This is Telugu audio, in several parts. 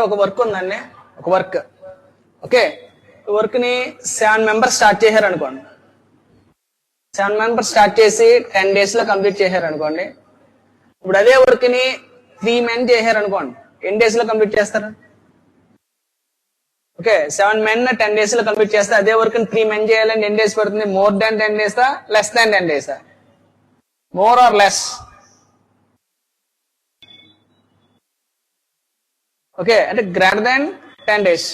ఒక వర్క్ ఉందండి, ఒక వర్క్. ఓకే, వర్క్ ని 7 మెంబర్స్ స్టార్ట్ చేశారు అనుకోండి. 7 మెంబర్స్ స్టార్ట్ చేసి 10 days లో కంప్లీట్ చేశారు అనుకోండి. ఇప్పుడు అదే వర్క్ ని 3 men చేశారు అనుకోండి, ఎన్ని days లో కంప్లీట్ చేస్తారు? ఓకే, 7 men 10 days లో కంప్లీట్ చేస్తే అదే వర్క్ ని 3 men చేయాలంటే ఎన్ని డేస్ పడుతుంది? More than 10 days, less than 10 days? More or less? Okay, అంటే greater than 10 days.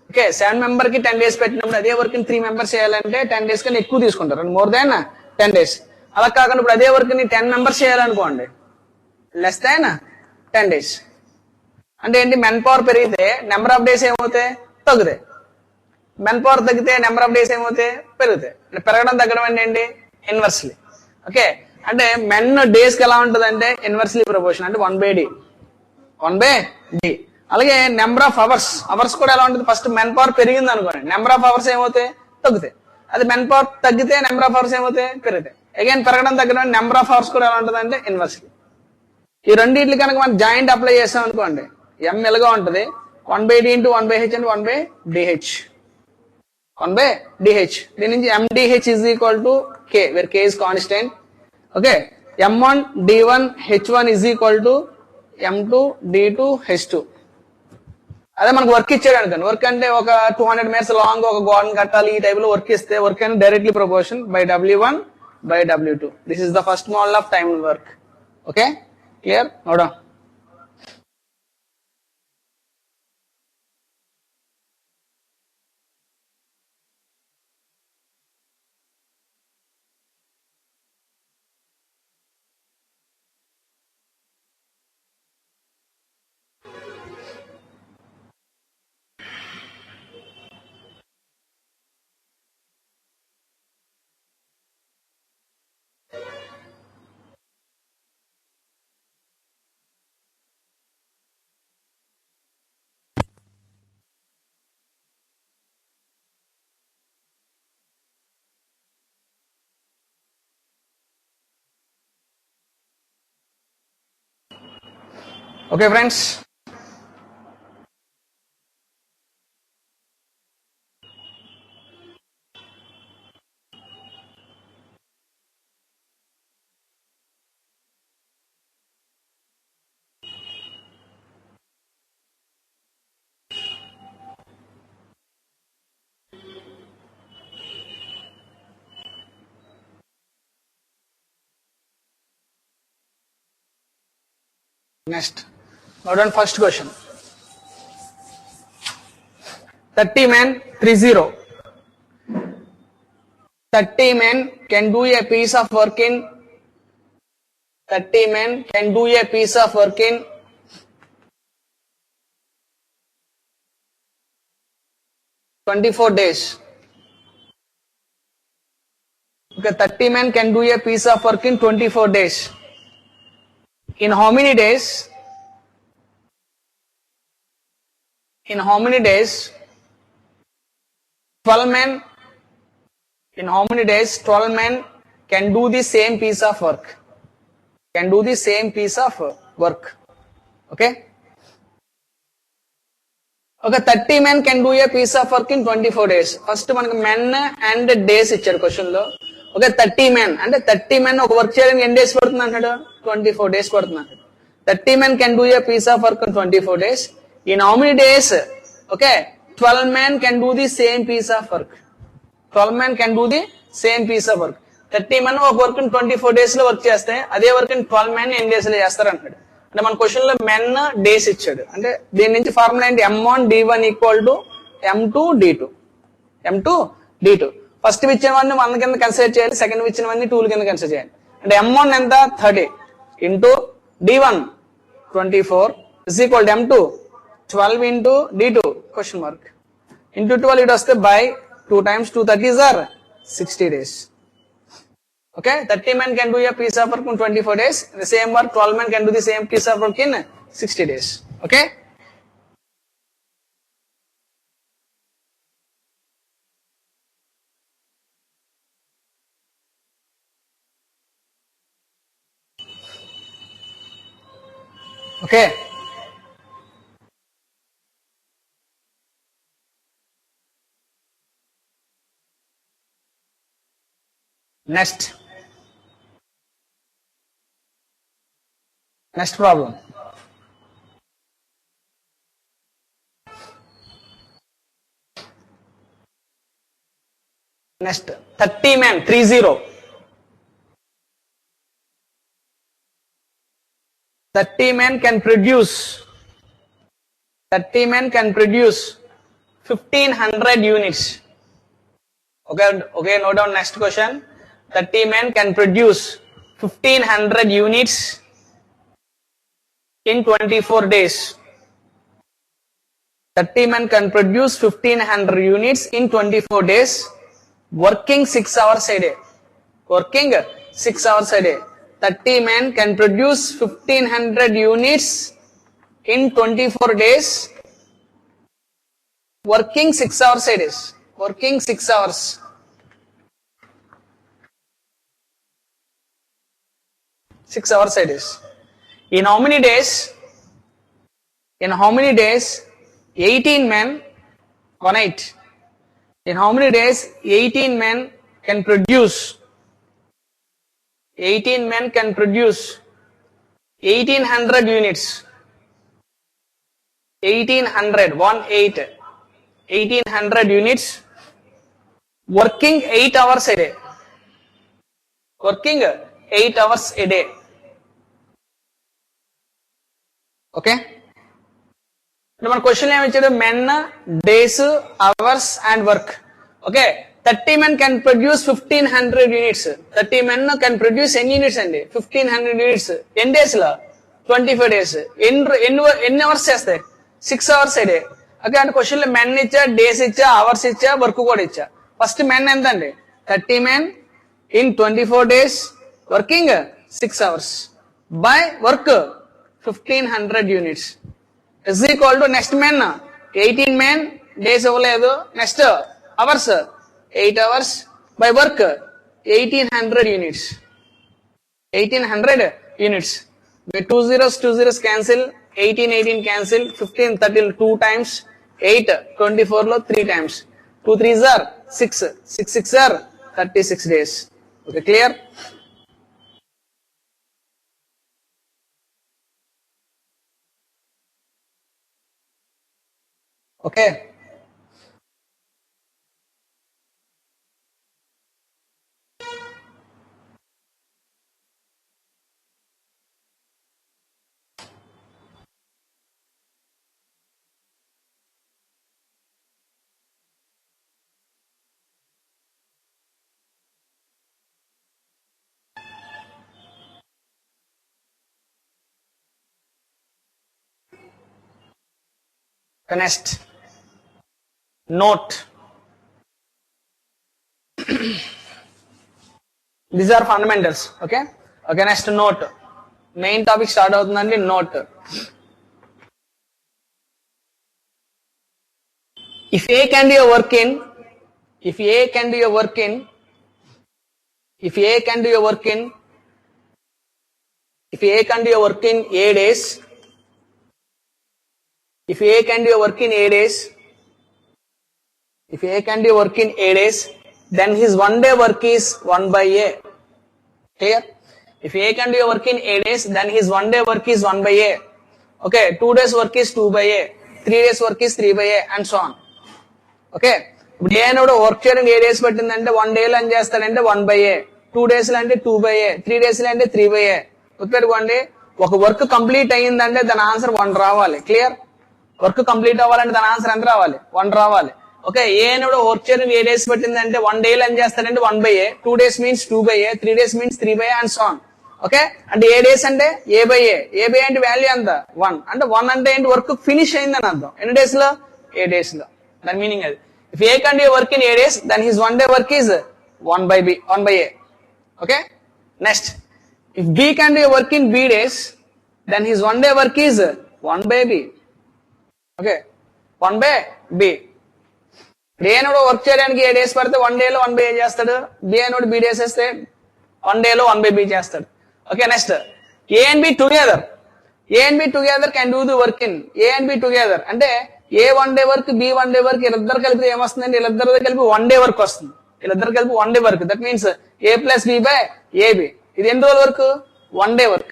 Okay, 7 member కి 10 days పెట్టినప్పుడు అదే వర్క్ ని 3 members చేయాలంటే 10 days కన్నా ఎక్కువ తీసుకుంటారు, మోర్ దాన్ 10 days. అలా కాకుండా ఇప్పుడు అదే వర్క్ ని 10 members చేయాలనుకోండి, లెస్ దాన్ 10 days. అంటే ఏంటి? మెన్ పవర్ పెరిగితే నెంబర్ ఆఫ్ డేస్ ఏమవుతాయి? తగ్గుతాయి. మెన్ పవర్ తగ్గితే నెంబర్ ఆఫ్ డేస్ ఏమవుతాయి? పెరుగుతాయి. పెరగడం తగ్గడం అంటే ఏంటి? ఇన్వర్స్లీ. ఓకే, అంటే మెన్ డేస్ కి ఎలా ఉంటుంది అంటే ఇన్వర్స్లీ ప్రపోర్షన్, అంటే 1/d. 1/d. అలాగే నెంబర్ ఆఫ్ అవర్స్ కూడా ఎలా ఉంటుంది? ఫస్ట్ మెన్ పవర్ పెరిగింది అనుకోండి, నెంబర్ ఆఫ్ అవర్స్ ఏమవుతాయి? తగ్గుతాయి. అది మెన్ పవర్ తగ్గితే నెంబర్ ఆఫ్ అవర్స్ ఏమవుతాయి? పెరుగుతాయి. అగైన్ పెరగడం తగ్గడం, నెంబర్ ఆఫ్ అవర్స్ కూడా ఎలా ఉంటుంది అంటే ఇన్వర్స్లీ. ఈ రెండింటికి కనుక మనం జాయింట్ అప్లై చేస్తాం అనుకోండి, m ఎలాగా ఉంటుంది? 1/d ఇంటూ 1/h అంటే 1/dh. 1/dh. దీని నుంచి mdh is equal to k, where k is constant. Okay, m1 d1 h1 is equal to m2 d2 h2. అదే మనకు వర్క్ ఇచ్చాడు అనుకోండి, వర్క్ అంటే ఒక 200 meters లాంగ్ ఒక గోడను కట్టాలి, ఈ టైప్ లో వర్క్ ఇస్తే వర్క్ అనేది directly proportion by w1/w2. This is the first model of time work. Okay, clear? NUDA. Okay, friends. Next, now done first question. 30 men 30. 30 men can do a piece of work in 30 men can do a piece of work in 24 days. Okay, 30 men can do a piece of work in 24 days. In how many days? In how many days? 12 men. In how many days 12 men can do the same piece of work? Can do the same piece of work. Okay? Okay, 30 men can do a piece of work in 24 days. First మనకు men and days ఇచ్చాడు క్వశ్చన్ లో. ఓకే, 30 men అంటే 30 men ఒక వర్క్ చేయడానికి ఎన్ని డేస్ పడుతుంది అంటాడు? 24 days పడుతుంది అంటాడు. 30 men can do a piece of work in 24 days. In how many days? Okay, 12 men can do the same piece of work. 12 men can do the same piece of work. 30 men ఒక వర్క్ 24 days లో వర్క్ చేస్తే అదే వర్క్ 12 men ఎన్ని డేస్ లో చేస్తారు అంటాడు. అంటే మన క్వశ్చన్ లో మెన్ డేస్ ఇచ్చాడు, అంటే దీని నుంచి ఫార్ములా ఏంటి? m1 d1 equal to m2 d2. First ఇచ్చినవన్నీ 1 కింద కన్సిడర్ చేయాలి, సెకండ్ ఇచ్చినవన్నీ 2 కింద కన్సిడర్ చేయాలి. అంటే m1 ఎంత? 30 into d1 24 is equal to m2 12 into d2 question mark into 12. ఇటు వస్తే by 2 times 2 30s are 60 days. Okay, 30 men can do a piece of work in 24 days. The same work 12 men can do the same piece of work in 60 days. Okay. Okay, next problem. Next 30 men 30 men can produce 1500 units. Okay, note down next question. 30 men can produce 1500 units in 24 days. 30 men can produce 1500 units in 24 days, working 6 hours a day. 30 men can produce 1500 units in 24 days, working 6 hours a day. 6 hours. A day. In how many days? 18 men. 18. In how many days 18 men can produce? 18 men can produce 1800 units. 1800 units, working 8 hours a day. 8 hours a day. Okay. Now మన క్వశ్చన్ ఏమి ఇచ్చాడు? men, days, hours and work. Okay, 30 men can produce 1500 units. 30 men can produce ఎన్ని యూనిట్స్ అండి? 1500 units. ఎన్ని డేస్ లో? 25 days. ఎన్ని అవర్స్ చేస్తాయి? 6 hours a day. ఓకే, అంటే క్వశ్చన్ లో మెన్ ఇచ్చా, డేస్ ఇచ్చా, అవర్స్ ఇచ్చా, వర్క్ కూడా ఇచ్చా. ఫస్ట్ మెన్ ఎంత అండి? 30 men in 24 days working 6 hours by work 1500 units is equal to next men 18 men, days ఇవ్వలేదు, next hours 8 hours by work 1800 units. 1800 units. 2 zeros cancel, 18 cancel, 15 30 2 times, 8 24 లో 3 times, 2 3s are 6, 6 6 are 36 days. Okay, clear? Okay. Next, note. These are fundamentals. Okay, next note. Main topic start అవుతుందండి. note. If A can do your work in 8 days, if A can do your work in 8 days, then his 1 day work is 1 by A. Clear? If A can do your work in 8 days, then his 1 day work is 1 by A. Okay, 2 days work is 2 by A, 3 days work is 3 by A, and so on. Okay, ఇప్పుడు ఏ నోడు వర్క్ చేయడానికి 8 days పట్టిందంటే 1 day లో ఏం చేస్తాడంటే 1 by A, 2 days లో అంటే 2 by A, 3 days లో అంటే 3 by A. గుర్తుపెట్టుకోండి, ఒక వర్క్ కంప్లీట్ అయ్యిందంటే దాని ఆన్సర్ 1 రావాలి. క్లియర్? వర్క్ కంప్లీట్ అవ్వాలంటే దాని ఆన్సర్ ఎంత రావాలి? 1 రావాలి. ఓకే, ఏ నోడు వర్క్ చేయడానికి 8 days పట్టిందంటే 1 day లో ఏం చేస్తాడంటే 1 by A, 2 days means 2 by A, 3 days means 3 by A, and so on. Okay, అంటే ఏ డేస్ అంటే A by A. A by A అంటే వాల్యూ ఎంత? 1. అంటే 1 అంటే ఏంటి? వర్క్ ఫినిష్ అయిందని అర్థం. ఎన్ని డేస్ లో? 8 days లో. దాని మీనింగ్ అది. If A can do your work in 8 days, then his 1 day work is 1 by A. Okay. Next, if B can do your work in B days, then his 1 day work is 1 by B. Okay, 1 by B. A నోడు వర్క్ చేయడానికి 8 days పడితే 1 day లో 1 by A చేస్తాడు. B నోడు B days వేస్తే 1 day లో 1 by B చేస్తాడు. Okay, next A and B together. A and B together can do the work in A and B together. అంటే A 1 day work, B 1 day work వీళ్ళిద్దరు కలిపి ఏమొస్తుందండి? వీళ్ళిద్దరు కలిపి 1 day work వస్తుంది. వీళ్ళిద్దరు కలిపి 1 day work. That means A plus B by AB. ఇది ఎన్ని రోజుల వర్క్? 1 day work.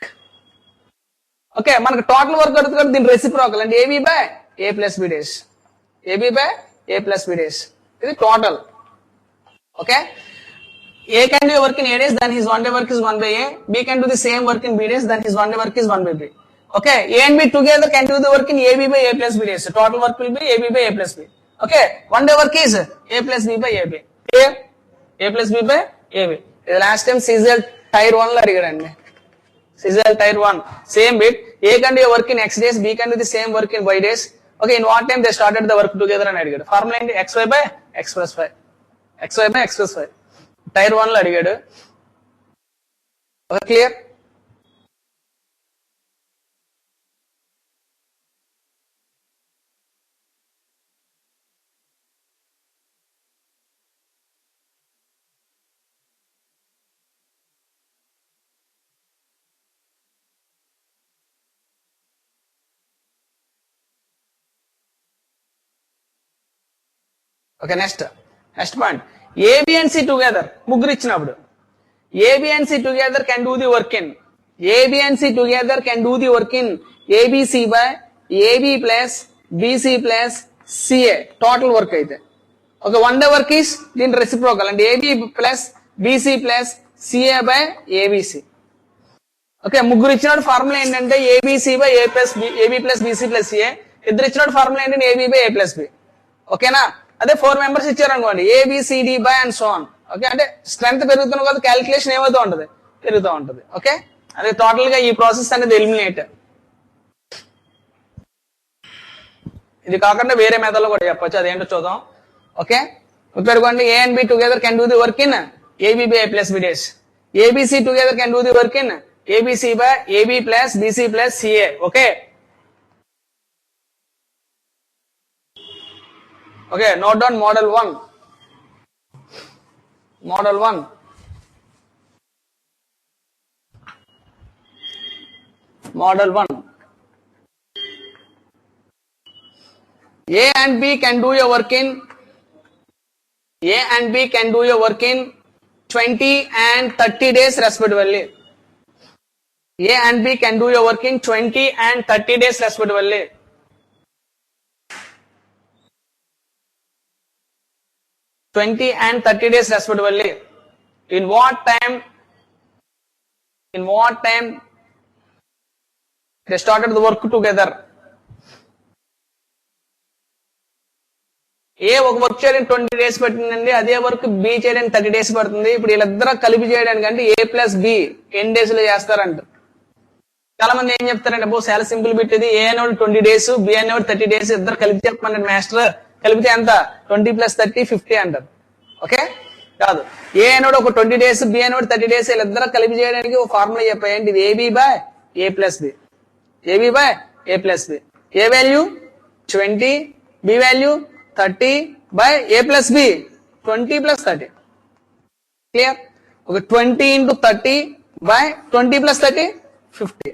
ఓకే, మనకు టోటల్ వర్క్ అడుగుతుంది కదా, దీని రెసిప్రోకల్ అంటే AB by A plus B days. AB by A plus B days. ఇది total. Okay, A can do a work in A days, then his 1 day work is 1 by A. B can do the same work in B days, then his 1 day work is 1 by B. Okay, A and B together can do the work in AB by A plus B days. So total work will be AB by A plus B. Okay, 1 day work is A plus B by AB. Clear? A plus B by AB. The last time CZL Tier 1 లో అడిగాడండి. CZL Tier 1. Same bit. A can do a work in X days, B can do the same work in Y days. Okay, in what time they started the work together అని అడిగాడు. ఫార్ములా ఏంటి? XY by X plus Y. XY by X plus Y. Tier 1 లో అడిగాడు. Okay, clear? Okay, next point. AB and C together ముగ్గురు ఇచ్చినప్పుడు AB and C together can do the work in AB and C together can do the work in ABC by AB plus BC plus CA total work అయితే. ఓకే, 1 day work is దీని రెసిప్రోకల్ అంటే AB plus BC plus CA by ABC. Okay, ముగ్గురు ఇచ్చినప్పుడు ఫార్ములా ఏంటంటే ABC by A plus B, AB plus BC plus CA. ఇద్దరు ఇచ్చినప్పుడు ఫార్ములా ఏంటంటే AB by A plus B. ఓకేనా? అదే 4 మెంబర్స్ ఇచ్చారు అనుకోండి, ABCD by and so on. Okay, అంటే స్ట్రెంత్ పెరుగుతున్న కొద్ది క్యాలిక్యులేషన్ ఏమవుతూ ఉంటుంది? పెరుగుతూ ఉంటుంది. ఓకే, అదే టోటల్ గా ఈ ప్రాసెస్ అనేది ఎలిమినేట్. ఇది కాకుండా వేరే మెథడ్ లో కూడా చెప్పొచ్చు, అదేంటో చూద్దాం. ఓకే, గుర్తుపెట్టుకోండి. A and B together can do the work in AB by A plus B days. ABC together can do the work in ABC by AB plus BC plus CA. Okay, okay, note down model 1. Model 1. Model 1. A and B can do your work in A and B can do your work in 20 and 30 days respectively. A and B can do your work in 20 and 30 days respectively. And 30 days respectively. In what time they started the work together? A ఒక వర్క్ చేయడానికి 20 days పట్టిందండి, అదే వర్క్ B చేయడానికి 30 days పడుతుంది. ఇప్పుడు వీళ్ళిద్దరూ కలిపి చేయడానికి అంటే A plus B ఎన్ని డేస్ లో చేస్తారంట. చాలా మంది ఏం చెప్తారంటే అబ్బో చాలా సింపుల్ బిట్ ఇది, A అనేవాడు 20 days, B అనేవాడు 30 days, ఇద్దరు కలిపి చెప్పమన్నాడు మాస్టర్. కలిపితే ఎంత? 20 plus 30 50 అంటారు. ఓకే, కాదు. A అనేవాడు ఒక 20 days, B అనేవాడు 30 days, వీళ్ళిద్దరూ కలిపి చేయడానికి ఒక ఫార్ములా చెప్పాయండి. ఇది AB by A plus B. AB by A plus B. A value 20, B value 30 by A plus B 20 plus 30. Clear? ఒక 20 into 30 by 20 plus 30 50.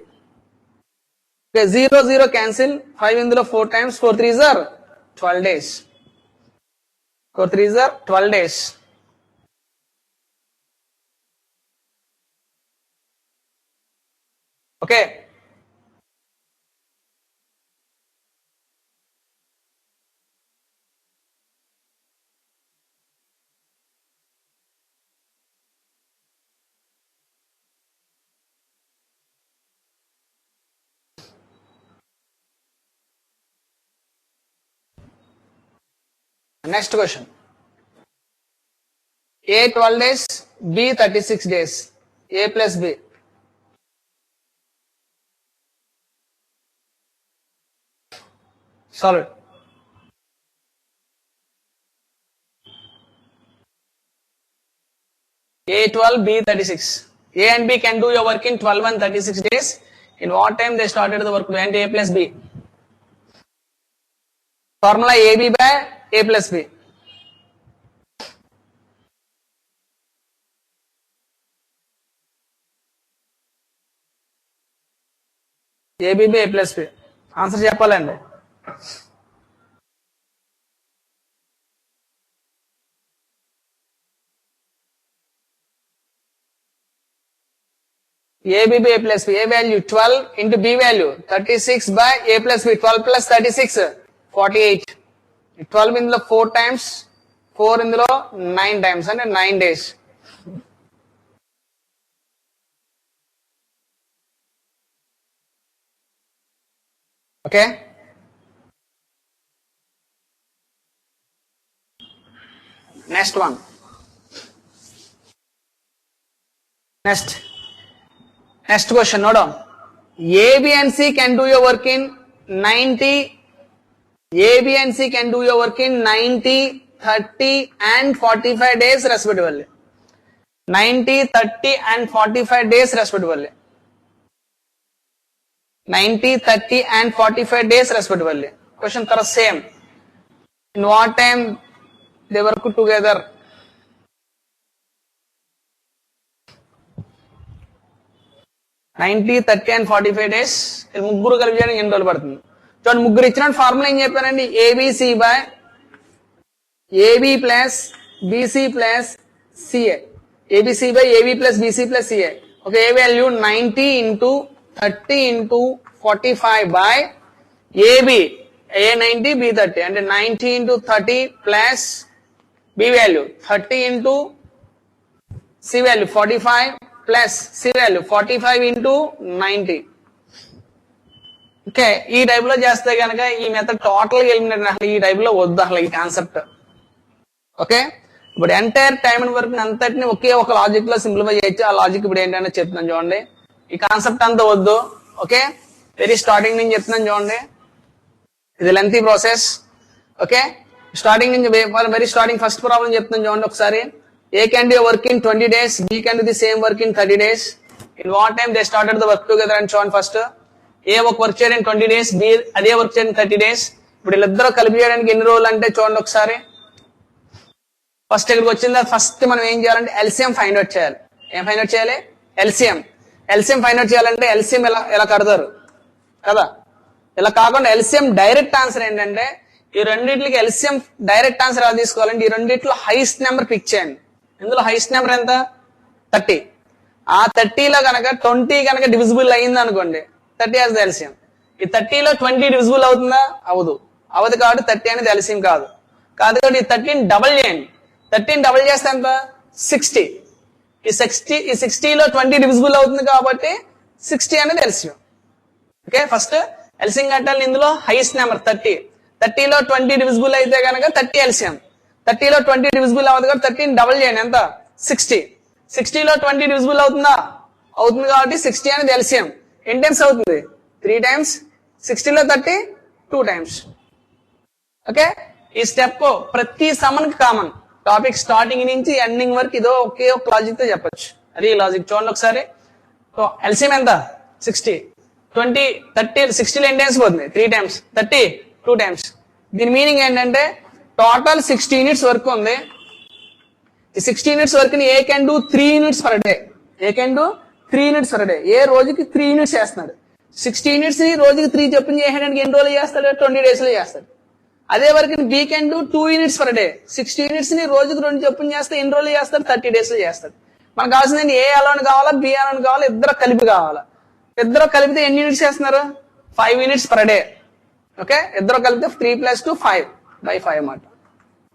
Okay, 0 0 cancel, 5 ఇందులో 4 times, 4 3s are 12 days. 4 3s are 12 days. Okay. Next question. A 12 days, B 36 days. A plus B. Solve it. A 12, B 36. A and B can do your work in 12 and 36 days. In what time they started the work? And A plus B. Formula AB by A plus B. ABB A plus B. Answer చెప్పాలండి. ABB A plus B. A value 12 into B value 36 by A plus B. 12 plus 36 48. 12 ఇందులో 4 times, 4 ఇందులో 9 times అంటే 9 days. Okay, next one. Next question, note down. A, B and C can do your work in 90. A, B and C can do your work in 90, 30 and 45 days respectively. 90, 30 and 45 days respectively. 90, 30 and 45 days respectively. Question thorough same. In what time they work together? 90, 30 and 45 days. ముగ్గురు కలిపి చేయడానికి ఎన్ని రోజులు పడుతుంది? చూడండి, ముగ్గురు ఇచ్చిన ఫార్ములా ఏం చెప్పానండి? ABC by AB plus BC plus CA. ABC by AB plus BC plus CA. Okay, A value 90 into 30 into 45 by AB. A 90 B 30 అంటే 90 into 30 plus B value 30 into C value 45 plus C value 45 into 90. Okay, ఈ టైప్ లో చేస్తే కనుక ఈ మెథడ్ టోటల్ గా ఎలిమినేట్. అసలు ఈ టైప్ లో వద్దు అసలు ఈ కాన్సెప్ట్. ఓకే, ఇప్పుడు ఎంటైర్ టైం అండ్ వర్క్ అంతటిని ఒకే ఒక లాజిక్ లో సింప్లిఫై చేయొచ్చు. ఆ లాజిక్ ఇప్పుడు ఏంటంటే చెప్తున్నాను చూడండి. ఈ కాన్సెప్ట్ అంతా వద్దు. ఓకే, వెరీ స్టార్టింగ్ నుంచి చెప్తున్నాను చూడండి. ఇది లెంతీ ప్రాసెస్. ఓకే, స్టార్టింగ్ నుంచి వెరీ స్టార్టింగ్ ఫస్ట్ ప్రాబ్లం చెప్తున్నాను చూడండి ఒకసారి. A can do a work in 20 days, B can do the same work in 30 days. In what time they started the work together and so on first. A ఒక వర్క్ చేయడం 20 days, B అదే వర్క్ చేయడం 30 days. ఇప్పుడు వీళ్ళిద్దరూ కలిపి చేయడానికి ఎన్ని రోజులు అంటే చూడండి ఒకసారి. ఫస్ట్ ఇక్కడికి వచ్చిందా, ఫస్ట్ మనం ఏం చేయాలంటే ఎల్సిఎం ఫైండ్ అవుట్ చేయాలి. ఏం ఫైండ్ అవుట్ చేయాలి? ఎల్సిఎం ఫైండ్ అవుట్ చేయాలంటే ఎల్సిఎం ఎలా కడతారు కదా. ఇలా కాకుండా ఎల్సిఎం డైరెక్ట్ ఆన్సర్ ఏంటంటే ఈ రెండింటికి ఎల్సిఎం డైరెక్ట్ ఆన్సర్ ఎలా తీసుకోవాలంటే ఈ రెండింటిలో హైయెస్ట్ నెంబర్ పిక్ చేయండి. ఇందులో హైయెస్ట్ నెంబర్ ఎంత? 30. ఆ 30లో కనుక 20 కనుక డివిజిబుల్ అయింది అనుకోండి, 30 యాజ్ ద ఎల్సిఎం. ఈ 30లో 20 డివిజిబుల్ అవుతుందా? అవదు కాబట్టి 30 అనేది ఎల్సిఎం కాదు కాబట్టి ఈ 30ని డబుల్ చేయండి. 30ని డబుల్ చేస్తే ఎంత? 60. ఈ 60లో 20 డివిజిబుల్ అవుతుంది కాబట్టి 60 అనేది ఎల్సిఎం. ఓకే, ఫస్ట్ ఎల్సిఎం కట్టాలి. ఇందులో హైయెస్ట్ నెంబర్ 30. 30లో 20 డివిజిబుల్ అయితే కనుక 30 ఎల్సిఎం. 30లో 20 డివిజిబుల్ అవ్వదు కాబట్టి 30ని డబుల్ చేయండి. ఎంత? 60. 60లో 20 డివిజిబుల్ అవుతుందా? అవుతుంది కాబట్టి 60 అనేది ఎల్సిఎం. ఎన్ని టైమ్స్ అవుతుంది? 3 times. 60లో 30 2 times. ఓకే, ఈ స్టెప్ ప్రతి సమ్మన్ కి కామన్. టాపిక్ స్టార్టింగ్ నుంచి ఎండింగ్ వరకు ఇదో ఒకే ఒక లాజిక్ తో చెప్పొచ్చు. అది లాజిక్ చూడండి ఒకసారి. ఎల్సిఎం ఎంత? 60. 20 30 60లో ఎన్ని టైమ్స్ పోతుంది? 3 times. 30 2 times. దీని మీనింగ్ ఏంటంటే టోటల్ 60 యూనిట్స్ వర్క్ ఉంది. ఈ 60 యూనిట్స్ వర్క్ ని A can do 3 units per day. A రోజుకి 3 యూనిట్స్ చేస్తున్నాడు. 60 యూనిట్స్ ని రోజుకి 3 చొప్పున చేయడానికి ఎన్ని రోజులు చేస్తాడు? 20 days లో చేస్తాడు. అదే వర్క్ ని B can do 2 units per day. 60 units ని రోజుకి 2 చొప్పున చేస్తే ఎన్ని రోజులు చేస్తాడు? 30 days లో చేస్తాడు. మనకు కావాల్సింది ఏ అలోన్ కావాలా, బి అలోన్ కావాలా, ఇద్దరు కలిపి కావాలా. ఇద్దరు కలిపితే ఎన్ని యూనిట్స్ చేస్తున్నారు? 5 యూనిట్స్ పర్ డే. ఓకే, ఇద్దరు కలిపితే 3 + 2 5 by 5 అన్నమాట.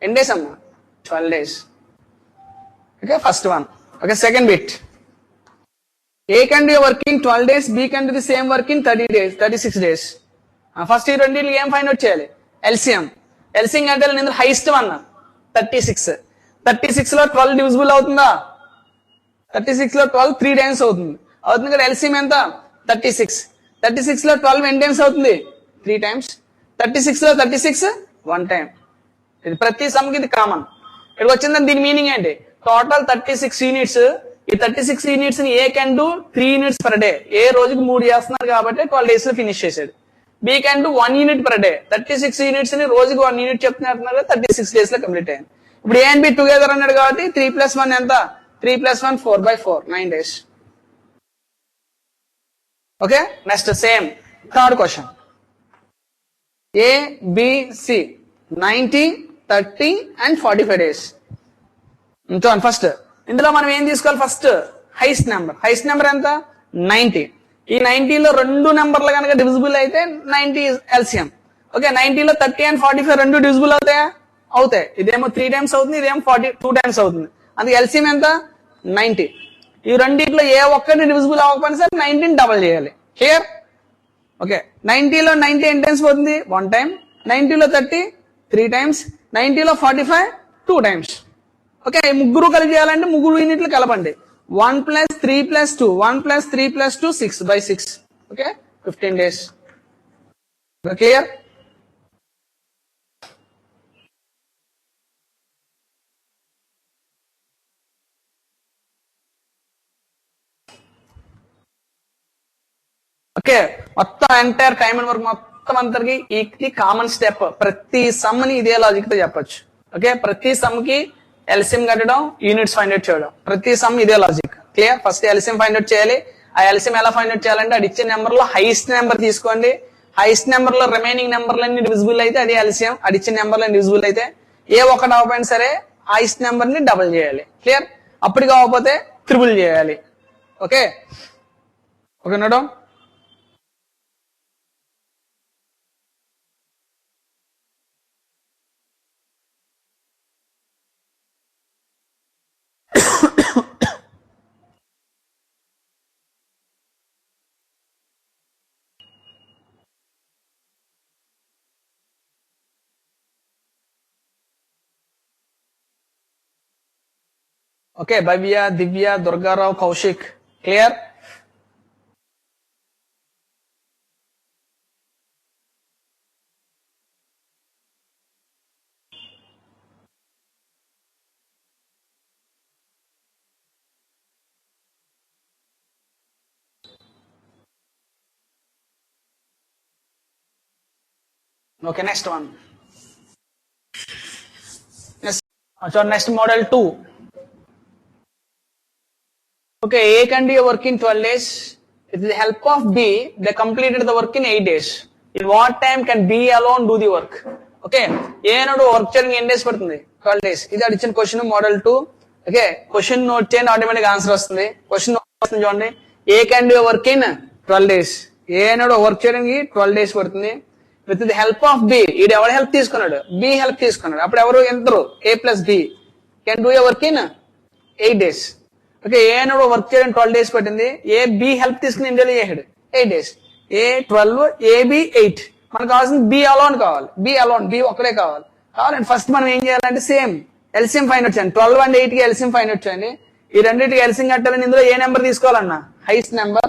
ఎన్ని డేస్ అమ్మా? 12 days. Okay, first one. Okay, second bit. A can do work in 12 days, B can do the same work in 30 days, 36 days. First ఈ రెండింటికి ఏం ఫైండ్ అవుట్ చేయాలి? ఎల్సిఎం అంటే నేను హైయెస్ట్ వన్ 36. 36లో 12 డివిజిబుల్ అవుతుందా? 36లో 12 3 times అవుతుంది కదా. ఎల్సిఎం ఎంత? 36. 36లో 12 ఎన్ని టైమ్స్ అవుతుంది? 3 times. 36లో 36 1 time. ఇది ప్రతి సమ్ కి ఇది కామన్. ఇక్కడ వచ్చిందని దీని మీనింగ్ ఏంటి? Total 36 units. ఈ 36 యూనిట్స్ ని A can do 3 units per day. A రోజుకి 3 చేస్తున్నారు కాబట్టి 12 days లో ఫినిష్ చేసాడు. B can do 1 unit per day. 36 units ని రోజుకి 1 యూనిట్ చెప్తున్నారు 36 days లో కంప్లీట్ అయ్యింది. ఇప్పుడు ఏ అండ్ బి టుగెదర్ అన్నాడు కాబట్టి 3 + 1 ఎంత? 3 + 1 4 by 4 9 days. Okay, next same third question A, B, C 90, 30 and 45 days. చూడండి ఫస్ట్ ఇందులో మనం ఏం తీసుకోవాలి? ఫస్ట్ హైయెస్ట్ నెంబర్ ఎంత? 90. ఈ 90లో రెండు నెంబర్లు కనుక డివిజిబుల్ అయితే 90 ఎల్సిఎం. ఓకే, 90లో 30 and 45 రెండు డివిజిబుల్ అవుతాయి. ఇదేమో 3 times అవుతుంది, ఇదేమో 2 times అవుతుంది. అందుకే ఎల్సిఎం ఎంత? 90. ఈ రెండింటిలో ఏ ఒక్కటి డివిజిబుల్ అవ్వకపోయినా సరే 90ని డబల్ చేయాలి. క్లియర్? ఓకే, 90లో 90 ఎన్ని టైమ్స్ పోతుంది? 1 time. 90లో 30 3 times. 90లో 45 2 times. ఓకే, ముగ్గురు కలిపి చేయాలంటే ముగ్గురు యూనిట్లు కలపండి. 1 + 3 + 2 1 + 3 + 2 6/6. Okay, 15 days. క్లియర్? ఓకే, మొత్తం ఎంటైర్ టైం అండ్ వర్క్ మొత్తం అందరికి ఈ కామన్ స్టెప్. ప్రతి సమ్ ని ఇదే లాజిక్ తో చెప్పొచ్చు. ఓకే, ప్రతి సమ్ కి ఎల్సిఎం కట్టడం, యూనిట్స్ ఫైండ్ అవుట్ చేయడం, ప్రతి సమ్ ఇదే logic. Clear? First LCM find out చేయాలి. ఆ ఎల్సిఎం ఎలా ఫైండ్ అవుట్ చేయాలంటే అది ఇచ్చే నెంబర్ లో హైయెస్ట్ నెంబర్ తీసుకోండి. హైయెస్ట్ నెంబర్ లో రిమైనింగ్ నెంబర్లన్నీ డివిజిబుల్ అయితే అది ఎల్సిఎం. అది ఇచ్చే నెంబర్లన్నీ డివిజిబుల్ అయితే ఏ ఒక్కటి అవ్వకపోయినా సరే హైయెస్ట్ నెంబర్ ని డబుల్ చేయాలి. క్లియర్? అప్పటికి అవ్వకపోతే త్రిబుల్ చేయాలి. Okay okay note down. Okay, Bhavya, Divya, Durgarao, Kaushik. Clear? Okay, next one. Next model 2. Okay, A can do a work in 12 days. With the help of B, they completed the work in 8 days. In what time can B alone do the work? Okay, A నోడు వర్క్ చేయడానికి ఎన్ని డేస్ పడుతుంది? 12 days. ఇది అడిచిన question model 2. Okay, question note చేయండి, ఆటోమేటిక్ ఆన్సర్ వస్తుంది. క్వశ్చన్ వస్తుంది చూడండి. A can do a work in 12 days. A నోడు వర్క్ చేయడానికి 12 days పడుతుంది. With the help of B, ఇది ఎవరు హెల్ప్ తీసుకున్నాడు? B హెల్ప్ తీసుకున్నాడు. అప్పుడు ఎవరు ఎందరు? A plus B can do a work in 8 days. Okay, A node work చేయడం 12 days పట్టింది. ఏ బి హెల్ప్ తీసుకుని ఇండియాలో చేసాడు 8 days. ఏ 12, ఏబి 8. మనకు కావాల్సింది బి అలోన్ కావాలి. బి ఒక్కడే కావాలంటే ఫస్ట్ మనం ఏం చేయాలంటే సేమ్ ఎల్సిఎం ఫైండ్ అవుట్ చేయండి. 12 and 8 కి ఎల్సిఎం ఫైండ్ అవుట్ చేయండి. ఈ రెండింటికి ఎల్సిఎం కట్టాలని ఇందులో ఏ నెంబర్ తీసుకోవాలన్నా? Highest number.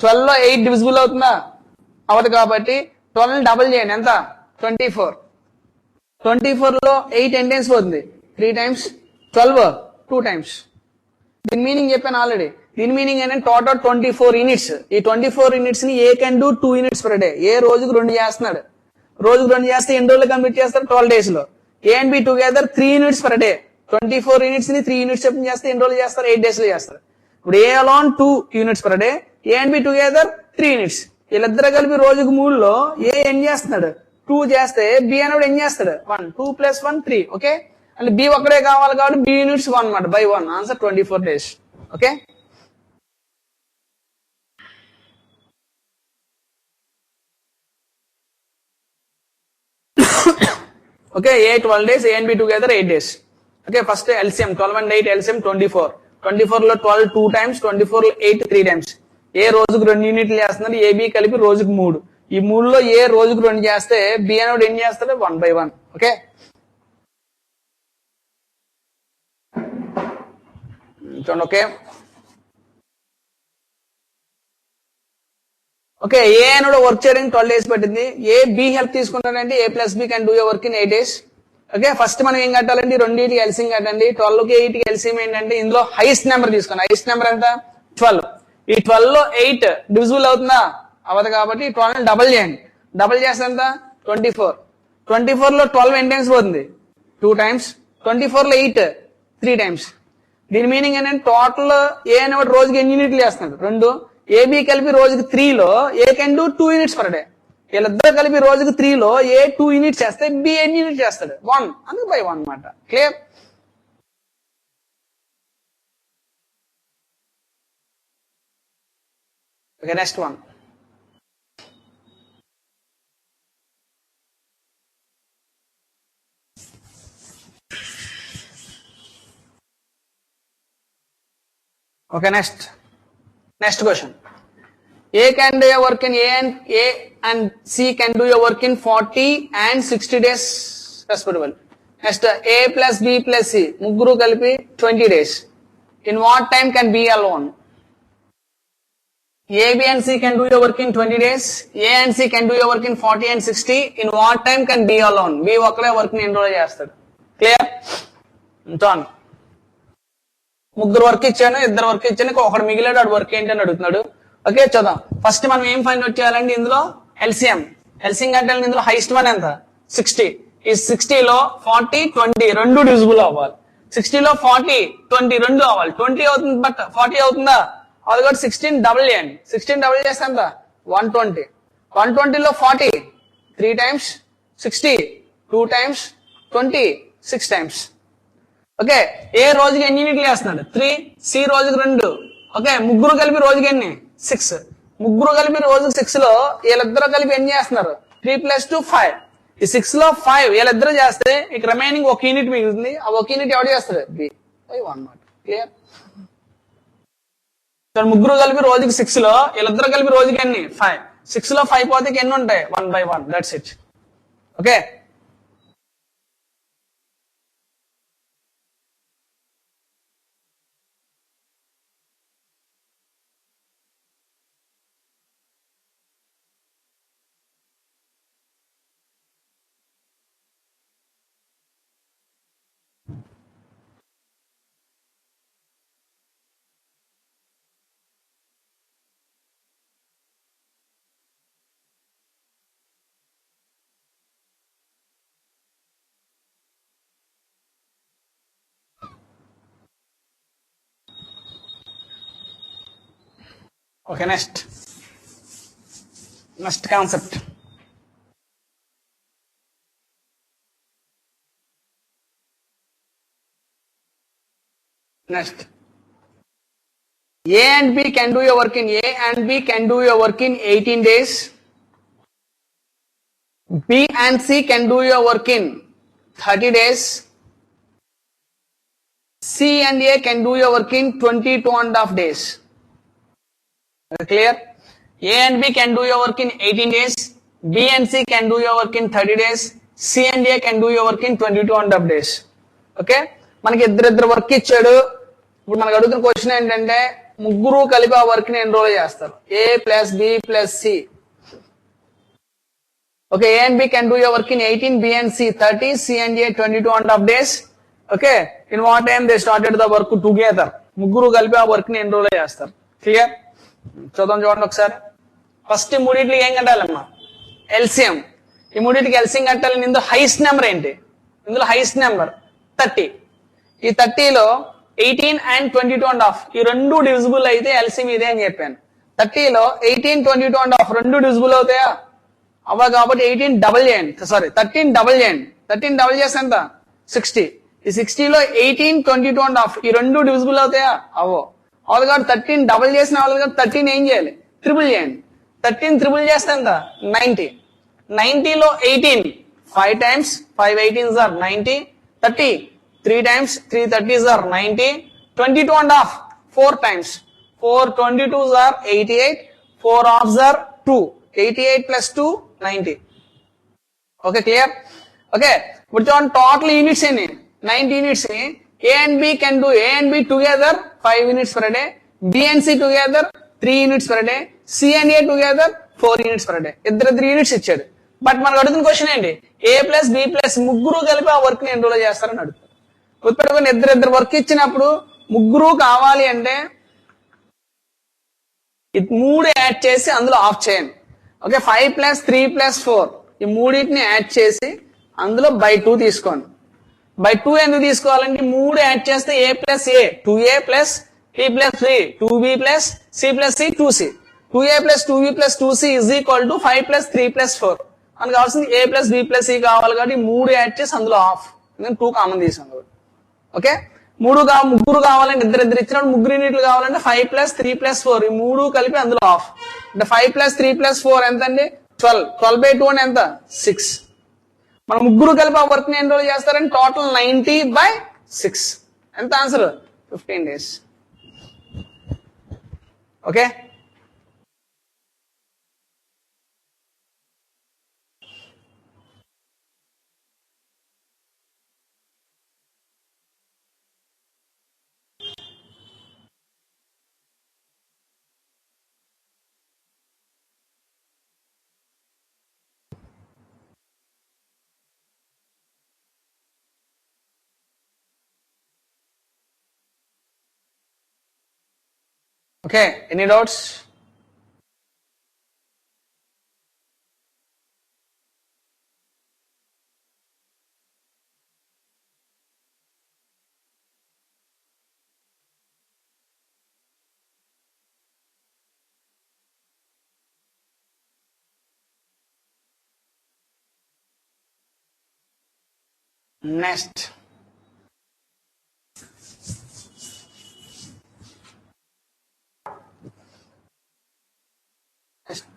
12 లో 8 డివిజిబుల్ అవుతుందా? అవదు కాబట్టి 12 డబుల్ చేయండి. ఎంత? 24. 24 లో 8 ఎన్ని టైమ్స్ పోతుంది? 3 times. 12 2 times. దీని మీనింగ్ చెప్పాను ఆల్రెడీ. దీని మీనింగ్ ఏంటంటే టోటల్ 24 యూనిట్స్. ఈ 24 యూనిట్స్ ని A can do 2 units per day. ఏ రోజుకు 2 చేస్తున్నాడు. రోజుకు 2 చేస్తే ఎన్ని రోజులు కంప్లీట్ చేస్తారు? 12 days లో. A and B together 3 units per day. 24 units ని 3 units చెప్పిన చేస్తే ఎన్ని రోజులు చేస్తారు? 8 days లో చేస్తారు. ఇప్పుడు A alone 2 units per day, A and B together 3 units. వీళ్ళిద్దరు కలిపి రోజుకు 3లో ఏ ఏం చేస్తున్నాడు? 2 చేస్తే బి అనేవాడు ఏం చేస్తాడు? 1. 2 + 1 3. ఓకే, అంటే బి ఒక్కడే కావాలి కాబట్టి బి యూనిట్స్ 1 అన్నమాట. By 1. Answer 24 days. Okay, okay, A 12 days, A and B together 8 days. Okay, first LCM 12 and 8 LCM 24. 24 లో 12 2 times, 24 లో 8 3 times. ఏ రోజుకు 2 యూనిట్లు చేస్తున్నారు. ఏబి కలిపి రోజుకు 3. ఈ 3లో ఏ రోజుకు 2 చేస్తే బి అనేవాడు ఏం చేస్తాడు? 1/1. ఓకే, చూడండి. ఓకే ఓకే, ఏ అనేవాడు వర్క్ చేయడానికి 12 days పట్టింది. ఏ బి హెల్ప్ తీసుకున్నాడంటే A plus B can do a work in 8 days. Okay, first మనం ఏం కట్టాలండి? రెండింటికి ఎల్సిఎం కట్టండి. 12 కి 8 కి ఎల్సిఎం ఏంటంటే ఇందులో హైయెస్ట్ నెంబర్ తీసుకోండి. హైయెస్ట్ నెంబర్ ఎంత? 12. ఈ 12 లో 8 డివిజిబుల్ అవుతుందా? అవదు కాబట్టి 12 డబల్ చేయండి. డబల్ చేస్తే ఎంత? 24. 24 లో 12 ఎన్ని టైమ్స్ పోతుంది? 2 times. 24 లో 8 3 times. దీని మీనింగ్ ఏంటంటే టోటల్ ఏ అనేవాడు రోజుకి ఎన్ని యూనిట్లు చేస్తున్నాడు? 2. ఏబి కలిపి రోజుకి 3లో A can do 2 units per day. వీళ్ళిద్దరు కలిపి రోజుకి 3లో ఏ 2 యూనిట్స్ చేస్తే బి ఎన్ని యూనిట్ చేస్తాడు 1, అందుకు బై 1 అనమాట. Clear? Okay, next one. Okay, next question. A can do your work in A and C can do your work in 40 and 60 days respectively. Next, A plus B plus C ముగ్గురు కలిపి 20 days. In what time can B alone? A, B and C can do your work in 20 days. A and C can do your work in 40 and 60. In what time can B alone? B ఒక్కడే వర్క్ ని ఎన్ని రోజులు చేస్తాడు? క్లియర్? Done. ముగ్గురు వర్క్ ఇచ్చాను, ఇద్దరు వర్క్ ఇచ్చాను, ఒకడు మిగిలాడు, వాడు వర్క్ ఏంటి అని అడుగుతున్నాడు. ఓకే, చూద్దాం. ఫస్ట్ మనం ఏం ఫైండ్ అవుట్ చేయాలండి? ఇందులో ఎల్సిఎం అంటే ఇందులో హైయెస్ట్ వన్ ఎంత? 60. ఈ 60లో 40, 20 రెండు డివిజిబుల్ అవ్వాలి. 60లో 40, 20 రెండు అవ్వాలి. 20 అవుతుంది, బట్ 40 అవుతుందా? అది కూడా 16 డబుల్ చేయండి. 16 డబుల్ చేస్తే ఎంత? 120. 120లో 40 3 times, 60 2 times, 20 6 times. ఓకే, ఏ రోజుకి ఎన్ని యూనిట్లు చేస్తున్నాడు? 3. సి రోజుకి 2. ఓకే, ముగ్గురు కలిపి రోజుకి ఎన్ని? 6. ముగ్గురు కలిపి రోజుకి 6లో వీళ్ళిద్దరు కలిపి ఎన్ని చేస్తున్నారు? 3 + 2 5. ఈ 6లో 5 వీళ్ళిద్దరు చేస్తే ఇక రిమైనింగ్ 1 యూనిట్ మిగులుతుంది. ఆ 1 యూనిట్ ఎవరు చేస్తారు? బి బై 1 మాట. క్లియర్? ముగ్గురు కలిపి రోజుకి 6లో వీళ్ళిద్దరు కలిపి రోజుకి ఎన్ని? 5. 6లో 5 పోతే ఎన్ని ఉంటాయి? 1/1. That's it. Okay, okay, next concept. Next, A and B can do your work in A and B can do your work in 18 days. B and C can do your work in 30 days. C and A can do your work in 22.5 days. Clear? A and B can do your work in 18 days. B and C can do your work in 30 days. C and A can do your work in 22.5 days. Okay, మనకి ఇద్దరు వర్క్ ఇచ్చాడు. ఇప్పుడు మనకు అడుగుతున్న క్వశ్చన్ ఏంటంటే ముగ్గురు కలిపి ఆ వర్క్ ని ఎన్ని రోజులు చేస్తారు? A + B + C. Okay, A and B can do your work in 18, B and C 30, C and A 22.5 days. Okay, in what time they started the work together? ముగ్గురు కలిపి ఆ వర్క్ ని ఎన్ని రోజులు చేస్తారు? క్లియర్? చూద్దాం, చూడండి ఒకసారి. ఫస్ట్ ఈ మూడింటికి ఏం కట్టాలమ్మా? ఎల్సిఎం. ఈ మూడింటికి ఎల్సిఎం కట్టాలని ఇందులో హైయెస్ట్ నెంబర్ ఏంటి? ఇందులో హైయెస్ట్ నెంబర్ 30. ఈ 30లో 18 and 22.5 ఈ రెండు డివిజిబుల్ అయితే ఎల్సిఎం ఇదే అని చెప్పాను. 30లో 18, 22.5 రెండు డివిజిబుల్ అవుతాయా? అవ్వ, కాబట్టి 18 డబుల్ చేయండి. సారీ, 13 డబుల్ చేయండి. 13 డబుల్ చేస్తే ఎంత? 60. ఈ 60లో 18, 22.5 ఈ రెండు డివిజిబుల్ అవుతాయా? అవ్వో. అవును, కాబట్టి 13 డబుల్ చేసిన వాళ్ళు కాబట్టి 13 ఏం చేయాలి? ట్రిపుల్ చేయండి. 13 ట్రిపుల్ చేస్తే ఎంత? 90. 90లో 18 5 times, 5 18s are 90. 30 3 times, 3 30s are 90. 22.5 4 times, 4 22s are 88. 4 halves are 2. 88 + 2 90. Okay, clear? Okay, ఇప్పుడు చూడండి, టోటల్ యూనిట్స్ ఎన్ని? 90 units. A and B can do A and B together 5 units per day. B and C together 3 units per day. C and A together 4 units per day. ఇద్దరు 3 యూనిట్స్ ఇచ్చాడు. బట్ మనకు అడుగుతున్న క్వశ్చన్ ఏంటి? A + B + ముగ్గురు కలిపి ఆ వర్క్ ని ఎన్ని రోజులు చేస్తారని అడుగుతారు. గుర్తుపెట్టుకుని, ఇద్దరు వర్క్ ఇచ్చినప్పుడు ముగ్గురు కావాలి అంటే 3 యాడ్ చేసి అందులో ఆఫ్ చేయండి. ఓకే, 5 + 3 + 4 ఈ మూడింటిని యాడ్ చేసి అందులో by 2 తీసుకోండి. by 2 ఎందుకు తీసుకోవాలంటే 3 యాడ్ చేస్తే A + A 2A + B + 3 2B + C + C 2C 2a plus 2b plus 2c is equal to 5 plus 3 plus 4. మనకు కావాల్సింది a plus b plus c కావాలి కాబట్టి 3 యాడ్ చేసి అందులో హాఫ్, నేను 2 కామన్ తీసాను. ఓకే, ముగ్గురు కావాలంటే ఇద్దరు ఇచ్చినప్పుడు ముగ్గురు యూనిట్లు కావాలంటే 5 plus 3 plus 4 ఈ 3 కలిపి అందులో హాఫ్ అంటే 5 plus 3 plus 4 ఎంత అండి 12 అని ఎంత 6. మనం ముగ్గురు కలిపి ఆ వర్క్ ని ఎన్ని రోజులు చేస్తారంటే టోటల్ 90/6 ఎంత answer 15 days. Okay, okay, any doubts? Next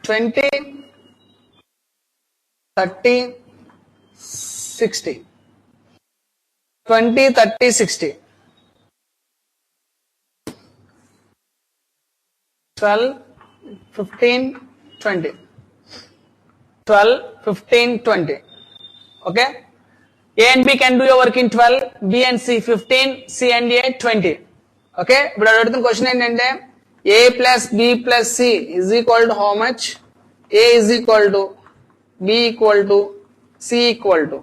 20, 30, 60. 20, 30, 60. 12, 15, 20. 12, 15, 20. Okay? A and B can do your work in 12, B and C 15, C and A 20. Okay? ఇప్పుడు అడుగుతున్న క్వశ్చన్ ఏంటంటే A plus B plus C is equal to how much? A is equal to B equal to C equal to.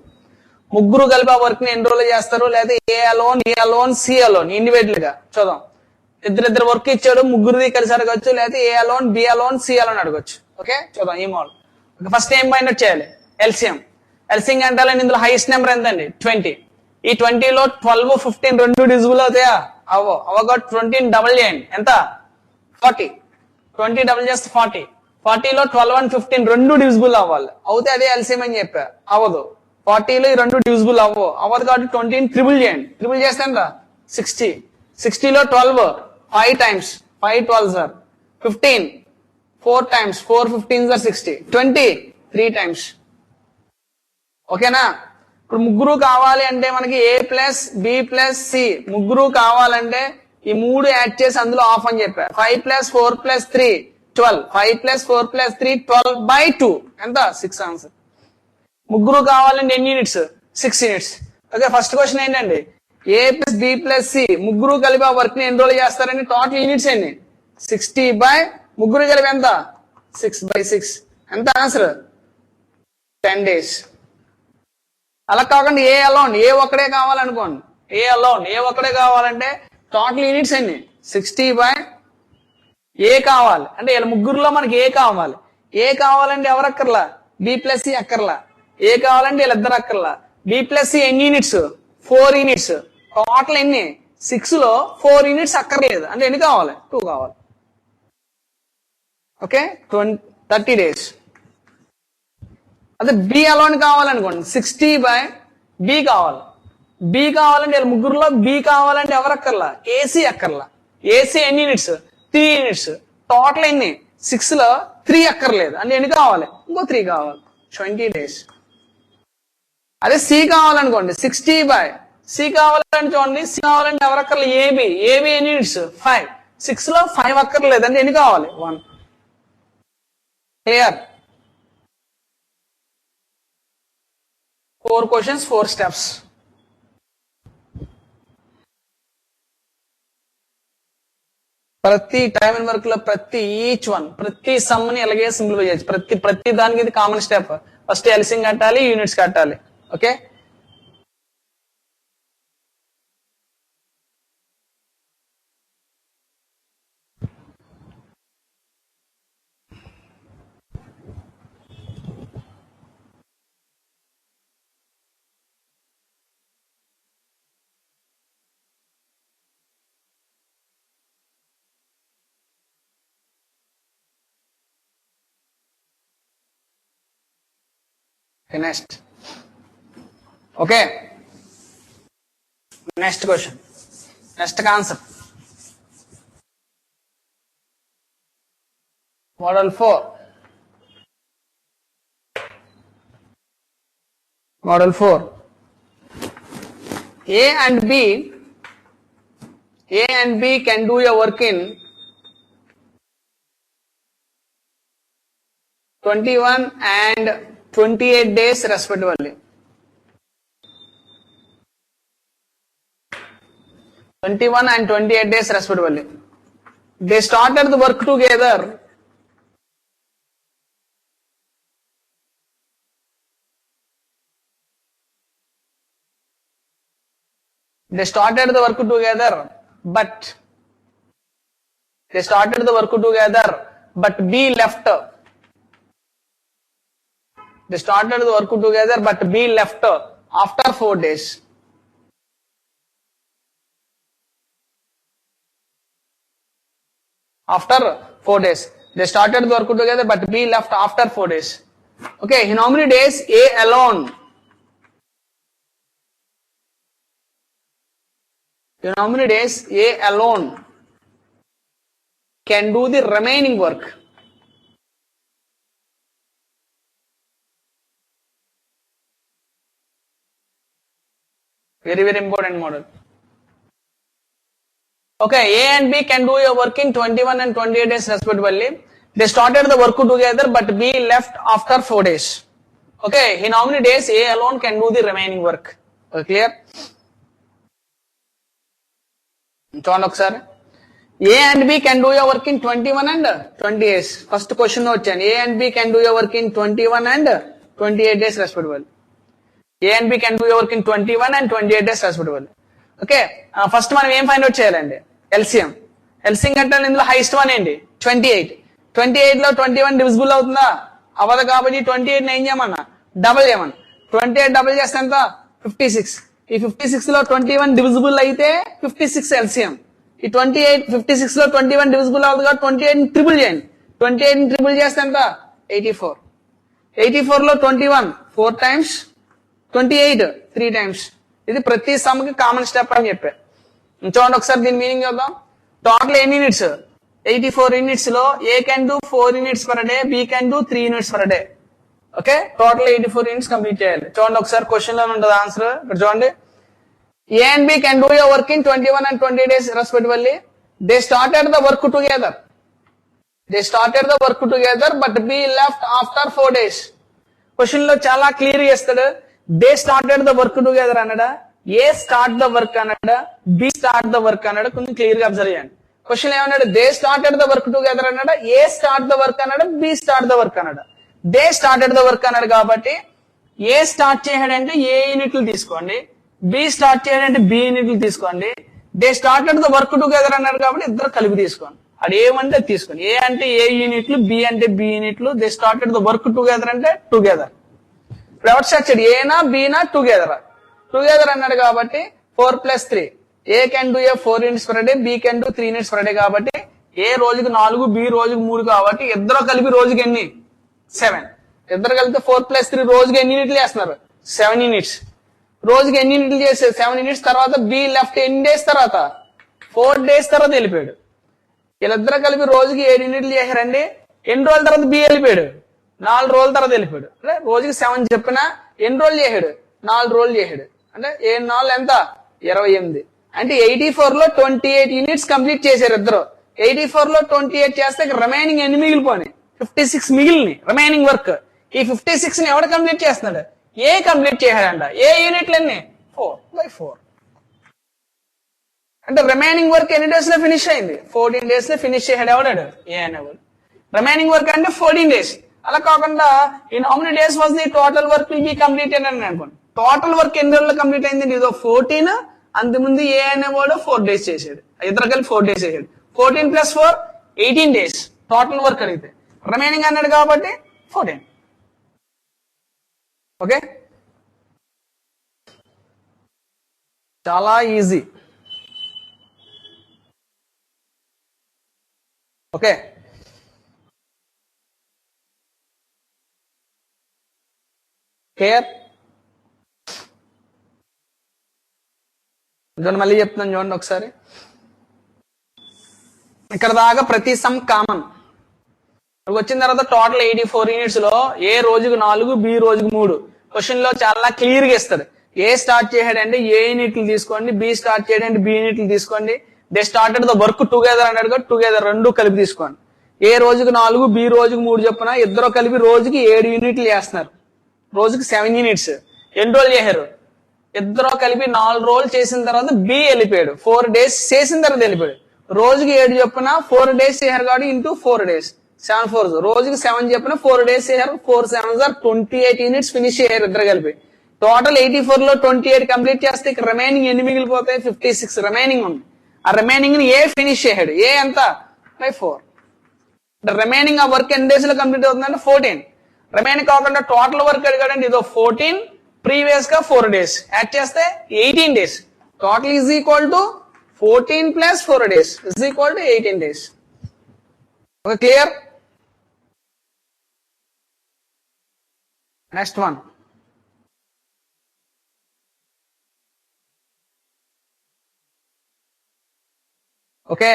ముగ్గురు కలిపి ఆ వర్క్ ని ఎన్ని రోజులు చేస్తారు, లేదా A alone, B alone, C alone individual గా చూద్దాం. ఇద్దరు వర్క్ ఇచ్చాడు, ముగ్గురిది కలిసి అడగచ్చు, లేదా A alone, B alone, C alone అడగచ్చు. ఓకే, చూద్దాం ఈ మోడల్. ఫస్ట్ ఏం ఫైండ్ అవుట్ చేయాలి? ఎల్సిఎం అంటే ఇందులో హైయెస్ట్ నెంబర్ ఎంతండి 20. ఈ 20 లో 12, 15 రెండు డిజిబుల్ అవుతాయా? అవగా 20 డబుల్ చేయండి ఎంత 40. 20 డబుల్ చేస్తే 40. 40 లో 12 and 15 రెండు డివిజిబుల్ అవ్వాలి, అవుతే అదే ఎల్సిఎం అని చెప్పా. అవ్వదు. 40 లో ఈ రెండు డివిజిబుల్ అవ్వదు కాబట్టి 20 ట్రిపుల్ చేయండి. ట్రిపుల్ చేస్తే ఎంత 60. 60 లో 12 5 times 5 12s are 15 4 times 4 15s are 60. 20 3 times. ఓకేనా? ఇప్పుడు ముగ్గురు కావాలి అంటే మనకి A plus B plus C ముగ్గురు కావాలంటే ఈ 3 యాడ్ చేసి అందులో ఆఫ్ అని చెప్పా. 5 plus 4 plus 3 12. 5 plus 4 plus 3 12/2 ఎంత 6 ఆన్సర్. ముగ్గురు కావాలంటే ఎన్ని units 6 units. Okay, first question ఏంటండి A plus B plus C ముగ్గురు కలిపి ఆ వర్క్ ని ఎన్ని రోజులు చేస్తారని టోటల్ యూనిట్స్ ఎన్ని 60 by ముగ్గురు కలిపి ఎంత 6/6 ఎంత ఆన్సర్ 10 days. అలా కాకుండా ఏ అలోన్ ఏ ఒక్కడే కావాలనుకోండి, ఏ అలోన్ ఏ ఒక్కడే కావాలంటే టోటల్ యూనిట్స్ ఎన్ని 60 by ఏ కావాలి అంటే ఇలా ముగ్గురులో మనకి ఏ కావాలి. ఏ కావాలంటే ఎవరు అక్కర్లా B plus C అక్కర్లా. ఏ కావాలంటే వీళ్ళిద్దరు అక్కర్లా. B plus C ఎన్ని యూనిట్స్ 4 యూనిట్స్. టోటల్ ఎన్ని 6 లో 4 యూనిట్స్ అక్కర్లేదు అంటే ఎన్ని కావాలి 2 కావాలి. Okay, 30 days. అదే బి అలోన్ కావాలనుకోండి 60 by బి కావాలి. బి కావాలంటే ముగ్గురులో బి కావాలంటే ఎవరు అక్కర్లా ఏసీ అక్కర్లా. ఏసీ ఎన్ని యూనిట్స్ 3 యూనిట్స్. టోటల్ ఎన్ని 6 లో 3 అక్కర్లేదు అంటే ఎన్ని కావాలి ఇంకో 3 కావాలి 20 days. అదే సి కావాలనుకోండి 60 by సి కావాలంటే చూడండి సి కావాలంటే ఎవరు అక్కర్లేదు ఏబి. ఏబి ఎన్ని యూనిట్స్ 5. 6 లో 5 అక్కర్లేదు అంటే ఎన్ని కావాలి 1. క్లియర్? 4 questions 4 steps. ప్రతి టైం అండ్ వర్క్ లో ప్రతి ప్రతి సమ్ ని ఎలాగే సింప్లిఫై చేయొచ్చు. ప్రతి దానికి ఇది కామన్ స్టెప్. ఫస్ట్ ఎల్సిఎం కట్టాలి, యూనిట్స్ కట్టాలి. Okay, next. Okay. Next question. Next concept. Model 4. Model 4. A and B can do a work in 21 and 28 days respectively. 21 and 28 days respectively. They started the work together. They started the work together, but B left. They started the work together, but B left after 4 days. After 4 days. They started the work together, but B left after 4 days. Okay, in how many days A alone? In how many days A alone can do the remaining work? Very, very important model. Okay, A and B can do a work in 21 and 28 days respectively. They started the work together, but B left after 4 days. Okay, in how many days A alone can do the remaining work? Okay, clear? చూడండి ఒకసారి A and B can do a work in 21 and 20 days. First question లో వచ్చాను. A and B can do a work in 21 and 28 days respectively. A and B can do a work in 21 and 28 days respectively. Okay, first మనం ఏం ఫైండ్ అవుట్ చేయాలండి? ఎల్సిఎం. ఎల్సిఎం కట్టాలి. ఇందులో హైయెస్ట్ వన్ ఏంటి? 28. 28 లో 21 డివిజిబుల్ అవుతుందా? అవ్వదు. కాబట్టి 28 ఏం చేయమన్నా? డబుల్ చేయమన్నా. 28 డబుల్ చేస్తే ఎంత? 56. ఈ 56 లో 21 డివిజిబుల్ అయితే 56 ఎల్సిఎం. ఈ 28 56 లో 21 డివిజిబుల్ అవుతుంది కాబట్టి 28 ట్రిపుల్ చేయండి. 28 ట్రిపుల్ చేస్తే ఎంత? 84. 84 లో 21 4 టైమ్స్, 28 3 టైమ్స్. ఇది ప్రతి సమ్ కి కామన్ స్టెప్ అని చెప్పా. చూడండి ఒకసారి దీని మీనింగ్ చూద్దాం. టోటల్ ఎన్ని యూనిట్స్? 84 యూనిట్స్ లో A can do 4 units per day, B can do 3 units per day. Okay, total 84 units complete చేయాలి. చూడండి ఒకసారి క్వశ్చన్ లో ఉంటుంది ఆన్సర్. ఇక్కడ చూడండి. A and B can do a work in 21 and 20 days respectively. They started the work together. But B left after 4 days. Question లో చాలా క్లియర్ చేస్తాడు. They started the work together అన్నాడా, ఏ స్టార్ట్ ద వర్క్ అన్నాడా, బి స్టార్ట్ ద వర్క్ అన్నాడా? కొంచెం క్లియర్ గా అబ్జర్వ్ చేయండి. క్వశ్చన్ ఏమన్నాడు? They started the work together అన్నాడా, ఏ స్టార్ట్ ద వర్క్ అన్నాడా, బి స్టార్ట్ ద వర్క్ అన్నాడా? దే స్టార్టెడ్ ద వర్క్ అన్నాడు కాబట్టి ఏ స్టార్ట్ చేయడంటే ఏ యూనిట్లు తీసుకోండి, బి స్టార్ట్ చేయడంటే బి యూనిట్లు తీసుకోండి. They started the work together అన్నాడు కాబట్టి ఇద్దరు కలిపి తీసుకోండి. అది ఏమంటే తీసుకోండి. ఏ అంటే ఏ యూనిట్లు, బి అంటే బి యూనిట్లు. They started the work together అంటే టుగెదర్. ఇప్పుడు ఎవరు స్ట్రక్చర్డ్? ఏనా బీనా టుగెదర్? టుగెదర్ అన్నాడు కాబట్టి 4 + 3. A can do 4 units per day, B can do 3 units per day. కాబట్టి ఏ రోజుకి 4, బి రోజుకి 3 కాబట్టి ఇద్దరు కలిపి రోజుకి ఎన్ని? 7. ఇద్దరు కలిపితే 4 + 3 రోజుకి ఎన్ని యూనిట్లు చేస్తున్నారు? 7 యూనిట్స్. రోజుకి ఎన్ని యూనిట్లు చేస్తారు? 7 యూనిట్స్. తర్వాత బి లెఫ్ట్ ఎన్ని డేస్ తర్వాత? 4 డేస్ తర్వాత వెళ్ళిపోయాడు. వీళ్ళిద్దరు కలిపి రోజుకి 7 యూనిట్లు చేశారండి. ఎన్ని రోజుల తర్వాత బి వెళ్ళిపోయాడు? 4 రోజుల తర్వాత వెళ్ళిపోయాడు. అంటే రోజుకి 7 చెప్పినా ఎన్ని రోజులు చేశాడు? 4 రోజులు చేశాడు. అంటే 7 4 ఎంత? 28. అంటే 84 లో 28 యూనిట్స్ కంప్లీట్ చేశారు ఇద్దరు. 84 లో 28 చేస్తే రిమైనింగ్ ఎన్ని మిగిలిపోయి? 56 మిగిలిని రిమైనింగ్ వర్క్. ఈ 56 ని ఎవడు కంప్లీట్ చేస్తున్నాడు? ఏ కంప్లీట్ చేశాడంట. ఏ యూనిట్లు ఎన్ని? 4/4. అంటే రిమైనింగ్ వర్క్ ఎన్ని డేస్ లో ఫినిష్ అయింది? 14 డేస్ లో ఫినిష్ చేశాడు. ఎవడాడు? ఏ అనేవాడు. రిమైనింగ్ వర్క్ అంటే 14 డేస్. అలా కాకుండా in how many days was the total work will be completed అని అనుకోండి. టోటల్ వర్క్ ఎన్ని రోజుల్లో కంప్లీట్ అయింది? ఇదో 14. అంతకుముందు ఏ అనేవాడు 4 డేస్ చేశాడు. ఇద్దరు కలిపి 4 డేస్ చేశాడు. 14 + 4 18 డేస్ టోటల్ వర్క్ అడిగితే. రిమైనింగ్ అన్నాడు కాబట్టి 14. ఓకే, చాలా ఈజీ. Okay, clear? చూడండి మళ్ళీ చెప్తున్నాను చూడండి ఒకసారి. ఇక్కడ దాకా ప్రతి సమ్ కామన్. వచ్చిన తర్వాత టోటల్ 84 యూనిట్స్ లో ఏ రోజుకు 4, బి రోజుకు 3. క్వశ్చన్ లో చాలా క్లియర్ గా ఇస్తారు. ఏ స్టార్ట్ చేయడంటే ఏ యూనిట్లు తీసుకోండి, బి స్టార్ట్ చేయడంటే బి యూనిట్లు తీసుకోండి. They started the work together అన్నాడు కాబట్టి టుగెదర్ రెండు కలిపి తీసుకోండి. ఏ రోజుకు 4, బి రోజుకు 3 చొప్పున ఇద్దరు కలిపి రోజుకి 7 యూనిట్లు చేస్తున్నారు. రోజుకి 7 యూనిట్స్. ఎన్ని రోజులు చేశారు? ఇద్దరు కలిపి 4 రోజులు చేసిన తర్వాత బి వెళ్ళిపోయాడు. 4 days చేసిన తర్వాత వెళ్ళిపోయాడు. రోజుకి 7 చొప్పున 4 days చేశారు కాబట్టి ఇంటూ 4 days 7 4 రోజుకి 7 చెప్పిన 4 days చేశారు. 4 7s are 28 యూనిట్స్ ఫినిష్ చేశారు ఇద్దరు కలిపి. టోటల్ 84 లో 28 కంప్లీట్ చేస్తే రిమైనింగ్ ఎన్ని మిగిలిపోతాయి? 56 రిమైనింగ్ ఉంది. ఆ రిమైనింగ్ ని ఏ ఫినిష్ చేశాడు? ఏ ఎంత? బై 4. రిమైనింగ్ ఆ వర్క్ ఎన్ని డేస్ లో కంప్లీట్ అవుతుందంటే 14. రిమైనింగ్ కాకుండా టోటల్ వర్క్ అడిగాడంటే ఇదో 14, ప్రీవియస్ గా 4 days యాడ్ చేస్తే 18 days. Total is equal to 14 plus 4 days is equal to 18 days. Okay, clear? Next one. Okay,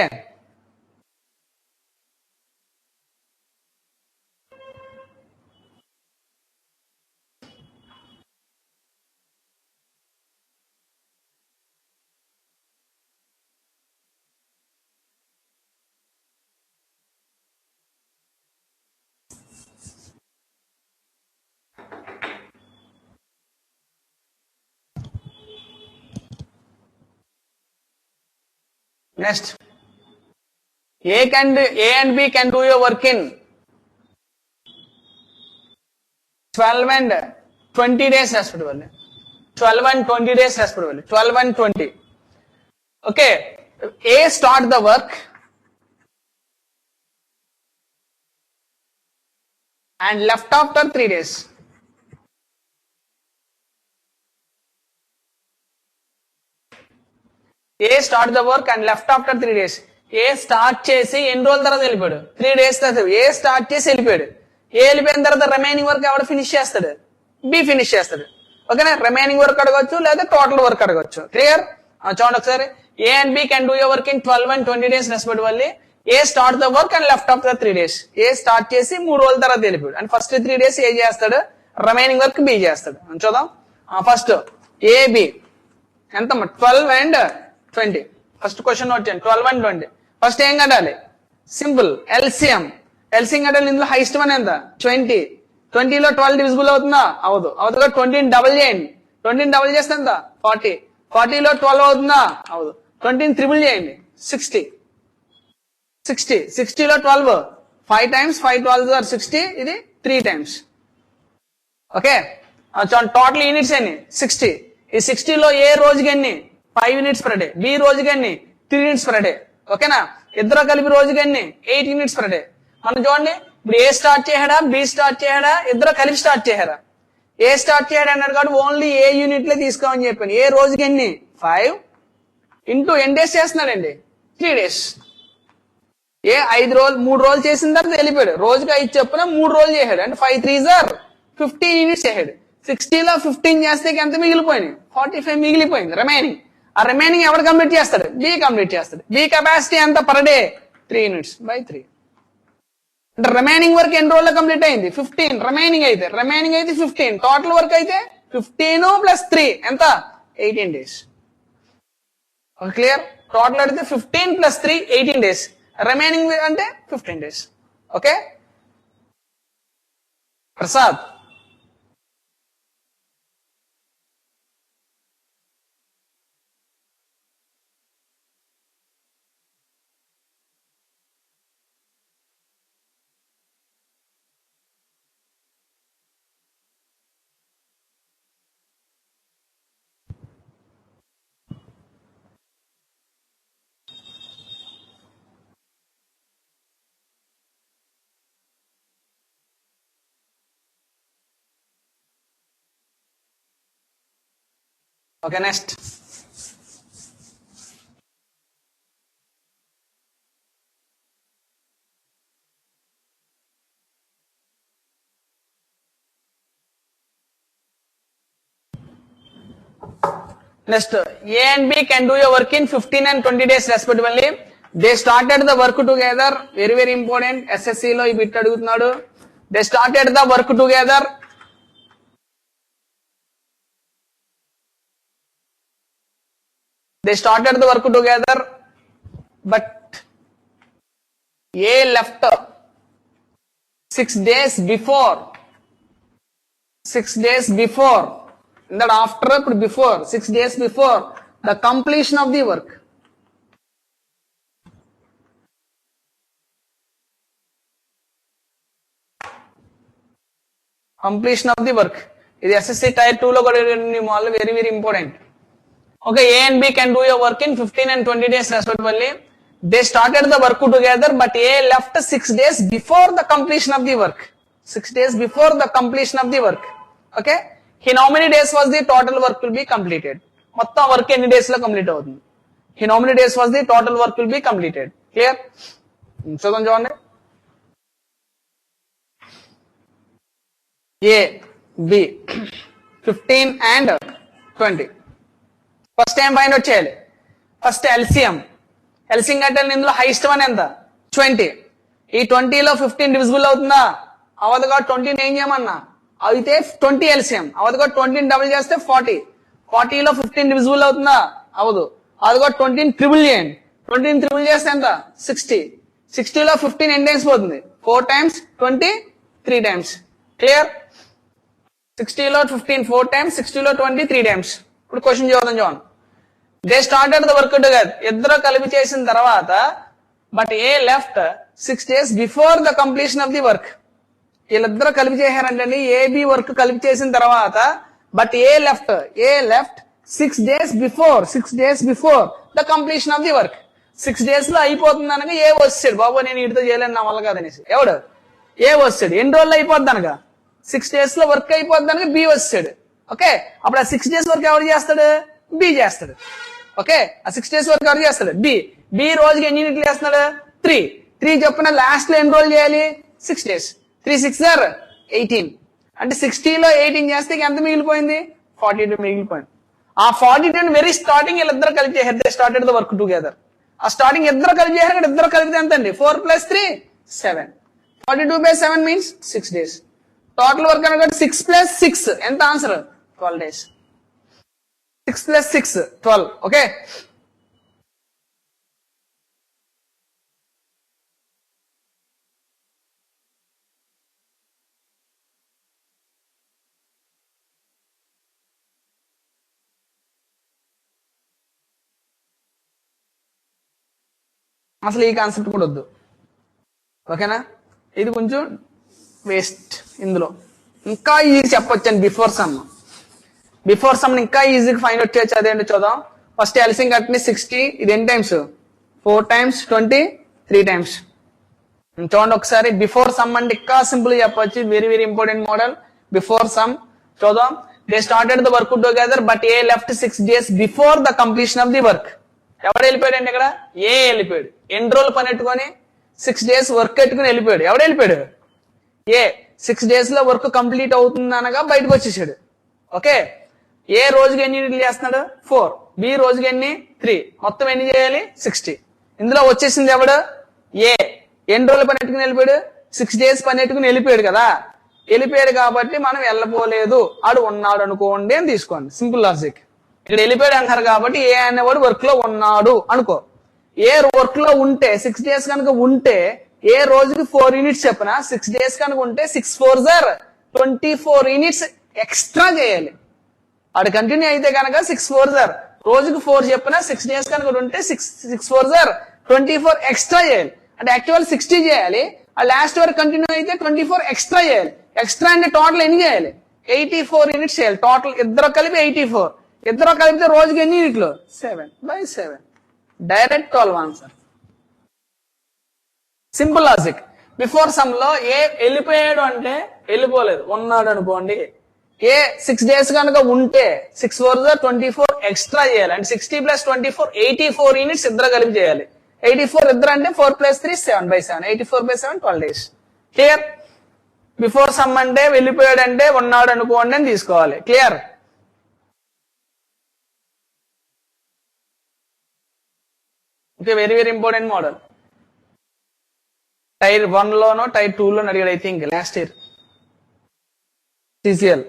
next. A and B can do your work in 12 and 20 days respectively. 12 and 20 days respectively. 12 and 20. Okay. A start the work and left after 3 days. A start the work and left after 3 days. A start చేసి ఎన్ని రోజుల తర్వాత వెళ్ళిపోయాడు? 3 days తర్వాత. ఏ స్టార్ట్ చేసి వెళ్ళిపోయాడు. ఏ వెళ్ళిపోయిన తర్వాత రిమైనింగ్ వర్క్ ఎవడు ఫినిష్ చేస్తాడు? బి ఫినిష్ చేస్తాడు. ఓకేనా? రిమైనింగ్ వర్క్ అడగొచ్చు లేదా టోటల్ వర్క్ అడగొచ్చు. క్లియర్? చూడండి ఒకసారి. A and B can do your work in 12 and 20 days respectively. A start the work and left after 3 days. A start చేసి 3 రోజుల తర్వాత వెళ్ళిపోయాడు. అండ్ ఫస్ట్ 3 days ఏ చేస్తాడు? రిమైనింగ్ వర్క్ బి చేస్తాడు. చూద్దాం. ఫస్ట్ ఏ బి ఎంత? 12 and 20. ఫస్ట్ క్వశ్చన్ నోట్ చేయండి. 12 and 20. ఫస్ట్ ఏం కట్టాలి? Simple LCM. ఎల్సిఎం కట్టాలి. ఇందులో హైయెస్ట్ వన్ ఎంత? 20. 20లో 12 డివిజిబుల్ అవుతుందా? అవదు. అవుతుందా? 20ని డబుల్ చేయండి. 20ని డబుల్ చేస్తే ఎంత? 40. 40లో 12 అవుతుందా? అవదు. 20ని ట్రిపుల్ చేయండి. 60. 60. 60లో 12 5 times 5 12s are 60. ఇది 3 times. ఓకే, టోటల్ యూనిట్స్ ఎన్ని? 60. ఈ 60లో ఏ రోజుకి ఎన్ని? 5 units per day. బి రోజుకి ఎన్ని? 3 units per day. ఓకేనా? ఇద్దరు కలిపి రోజుకి ఎన్ని? 8 units per day. మనం చూడండి, ఇప్పుడు ఏ స్టార్ట్ చేశాడా, బి స్టార్ట్ చేశాడా, ఇద్దరు కలిపి స్టార్ట్ చేశారా? ఏ స్టార్ట్ చేయడా అన్నాడు కాబట్టి ఓన్లీ ఏ యూనిట్లే తీసుకోమని చెప్పాను. ఏ రోజుకి ఎన్ని? 5 ఇంటూ ఎన్ని డేస్ చేస్తున్నాడండి? 3 days. ఏ 5 రోజులు 3 రోజులు చేసిన తర్వాత వెళ్ళిపోయాడు. రోజుకి 5 చొప్పున 3 రోజులు చేశాడు. అంటే 5 3s are 15 units చేశాడు. 60లో 15 చేస్తే ఎంత మిగిలిపోయింది? 45 మిగిలిపోయింది రిమైనింగ్. ఆ రిమైనింగ్ ఎవరు కంప్లీట్ చేస్తాడు? బి కంప్లీట్ చేస్తాడు. బి కెపాసిటీ ఎంత పర్ డే? 3 units by 3. అంటే రిమైనింగ్ వర్క్ ఎన్ని రోజుల్లో కంప్లీట్ అయింది? 15. రిమైనింగ్ అయితే 15. టోటల్ వర్క్ అయితే 15 + 3 ఎంత? 18 days. క్లియర్? టోటల్ అయితే 15 + 3 18 days. రిమైనింగ్ అంటే 15 days. Okay Prasad. Okay next. Next, A and B can do a work in 15 and 20 days respectively. They started the work together. Very very important. SSC లో ఈ బిట్ అడుగుతున్నాడు. They started the work together. They started the work together, but A left 6 days before. 6 days before. That after, before, 6 days before the completion of the work. Completion of the work. This SSC Tier 2 lo very very important. Okay, A and B can do your work in 15 and 20 days respectively. They started the work together, but A left 6 days before the completion of the work. 6 days before the completion of the work. Okay? In how many days was the total work will be completed? Motta work any days lo complete avutundi. In how many days was the total work will be completed? Clear? Chudam chudandi. A, B, 15 and 20. First time find out cheyali. First LCM. LCM కట్టాలి ఇందులో హైయెస్ట్ వన్ ఎంత 20. ఈ 20 లో 15 డివిజిబుల్ అవుతుందా అవదు కాబట్టి 20 ఏం చేయమన్నా అయితే 20 LCM అవదు కాబట్టి 20 డబుల్ చేస్తే 40. 40 లో 15 డివిజిబుల్ అవుతుందా అవదు అది కాబట్టి 20 ట్రిపుల్ చేయండి. 20 ట్రిపుల్ చేస్తే ఎంత 60. 60 లో 15 ఎన్ని టైమ్స్ పోతుంది 4 టైమ్స్ 20 3 టైమ్స్. క్లియర్? 60 లో 15 4 టైమ్స్ 60 లో 20 3 టైమ్స్. ఇప్పుడు క్వశ్చన్ చూద్దాం చూడండి. They started the work together. ఇద్దరు కలిపి చేసిన తర్వాత but A left 6 days before the completion of the work. వీళ్ళిద్దరు కలిపి చేశారంటే ఏబి వర్క్ కలిపి చేసిన తర్వాత but A left 6 days before the completion of the work. 6 days లో అయిపోతుంది అనగా ఏ వచ్చాడు బాబు నేను ఇడితో చేయలేను నా వల్ల కాదనేసి ఎవడు ఏ వచ్చాడు ఎన్ని రోజులు అయిపోద్ది అనగా 6 days లో వర్క్ అయిపోద్ది అనగా బి వచ్చాడు. ఓకే, అప్పుడు ఆ 6 days వర్క్ ఎవరు చేస్తాడు బి చేస్తాడు. ఓకే, ఆ 6 days వర్క్ ఎవరు చేస్తాడు బి రోజుకి ఎన్ని యూనిట్లు చేస్తున్నాడు 3 చొప్పున లాస్ట్ లో ఎన్ని రోజులు చేయాలి 6 days. 3 6 18 అంటే 60 లో 18 చేస్తే ఎంత మిగిలిపోయింది 42 మిగిలిపోయింది. ఆ 42 వెరీ స్టార్టింగ్ వీళ్ళిద్దరు కలిపి చేశారు. They started the work together. ఆ స్టార్టింగ్ ఇద్దరు కలిపి చేశారు ఇక్కడ ఇద్దరు కలిపితే ఎంత అండి 4 + 3 7. 42/7 మీన్స్ 6 days. టోటల్ వర్క్ అనగా 6 + 6 ఎంత ఆన్సర్ 12 days. 6 + 6 12. ఓకే, అసలు ఈ కాన్సెప్ట్ కూడా వద్దు. ఓకేనా, ఇది కొంచెం వేస్ట్. ఇందులో ఇంకా ఈజీ చెప్పొచ్చండి బిఫోర్ సమ్ ఇంకా ఈజీగా ఫైండ్ అవుట్ చేయొచ్చు. అదేంటి చూద్దాం. ఫస్ట్ ఎల్సింగ్ కట్ని 60 ఇది ఎన్ని టైమ్స్ 4 టైమ్స్ 20 3 టైమ్స్. చూడండి ఒకసారి బిఫోర్ సమ్ అంటే ఇంకా సింపుల్ చెప్పొచ్చు. Very very important model before some. చూద్దాం. They started the work together but A left 6 days before the completion of the work. ఎవడు వెళ్ళిపోయాడు అండి ఇక్కడ ఏ వెళ్ళిపోయాడు. ఎన్ని రోజులు పని పెట్టుకొని 6 days వర్క్ పెట్టుకుని వెళ్ళిపోయాడు. ఎవడు వెళ్ళిపోయాడు ఏ 6 days లో వర్క్ కంప్లీట్ అవుతుంది అనగా బయటకు వచ్చేసాడు. ఓకే, ఏ రోజుకి ఎన్ని యూనిట్లు చేస్తున్నాడు 4, బి రోజుకి ఎన్ని 3, మొత్తం ఎన్ని చేయాలి 60. ఇందులో వచ్చేసింది ఎవడు ఏ ఎన్ని రోజులు పని పెట్టుకుని వెళ్ళిపోయాడు 6 days పని పెట్టుకుని వెళ్ళిపోయాడు కదా. వెళ్ళిపోయాడు కాబట్టి మనం వెళ్ళపోలేదు ఆడు ఉన్నాడు అనుకోండి అని తీసుకోండి. Simple logic. ఇక్కడ వెళ్ళిపోయాడు అంటారు కాబట్టి ఏ అనేవాడు వర్క్ లో ఉన్నాడు అనుకో. ఏ వర్క్ లో ఉంటే 6 days కనుక ఉంటే ఏ రోజుకి 4 units చెప్పిన 6 days కనుక ఉంటే 6 4s 24 units ఎక్స్ట్రా చేయాలి. ఆడు కంటిన్యూ అయితే కనుక 6 4s రోజుకి 4 చెప్పిన 6 days కనుక ఉంటే 6 4s 24 ఎక్స్ట్రా చేయాలి. అంటే యాక్చువల్ 60 చేయాలి. ఆ లాస్ట్ వరకు కంటిన్యూ అయితే 24 ఎక్స్ట్రా చేయాలి. ఎక్స్ట్రా అంటే టోటల్ ఎన్ని చేయాలి 84 units చేయాలి. టోటల్ ఇద్దరు కలిపి 84. ఇద్దరు కలిపితే రోజుకి ఎన్ని యూనిట్లు 7/7 direct 12 answer. Simple logic. Before some లో ఏ వెళ్ళిపోయాడు అంటే వెళ్ళిపోలేదు ఉన్నాడు అనుకోండి. ఏ 6 days కనుక ఉంటే 6 4s 24 ఎక్స్ట్రా చేయాలి. అంటే 60 + 24 84 units ఇద్దరు కలిపి చేయాలి. 84 ఇద్దరు అంటే 4 + 3 7/7 84/7 12 days. క్లియర్? బిఫోర్ సమ్ అంటే వెళ్ళిపోయాడు అంటే ఉన్నాడు అనుకోండి అని తీసుకోవాలి. Clear? Okay, very very important model. Tier 1 లోనో Tier 2 లో అడిగాడు I think last year CCL.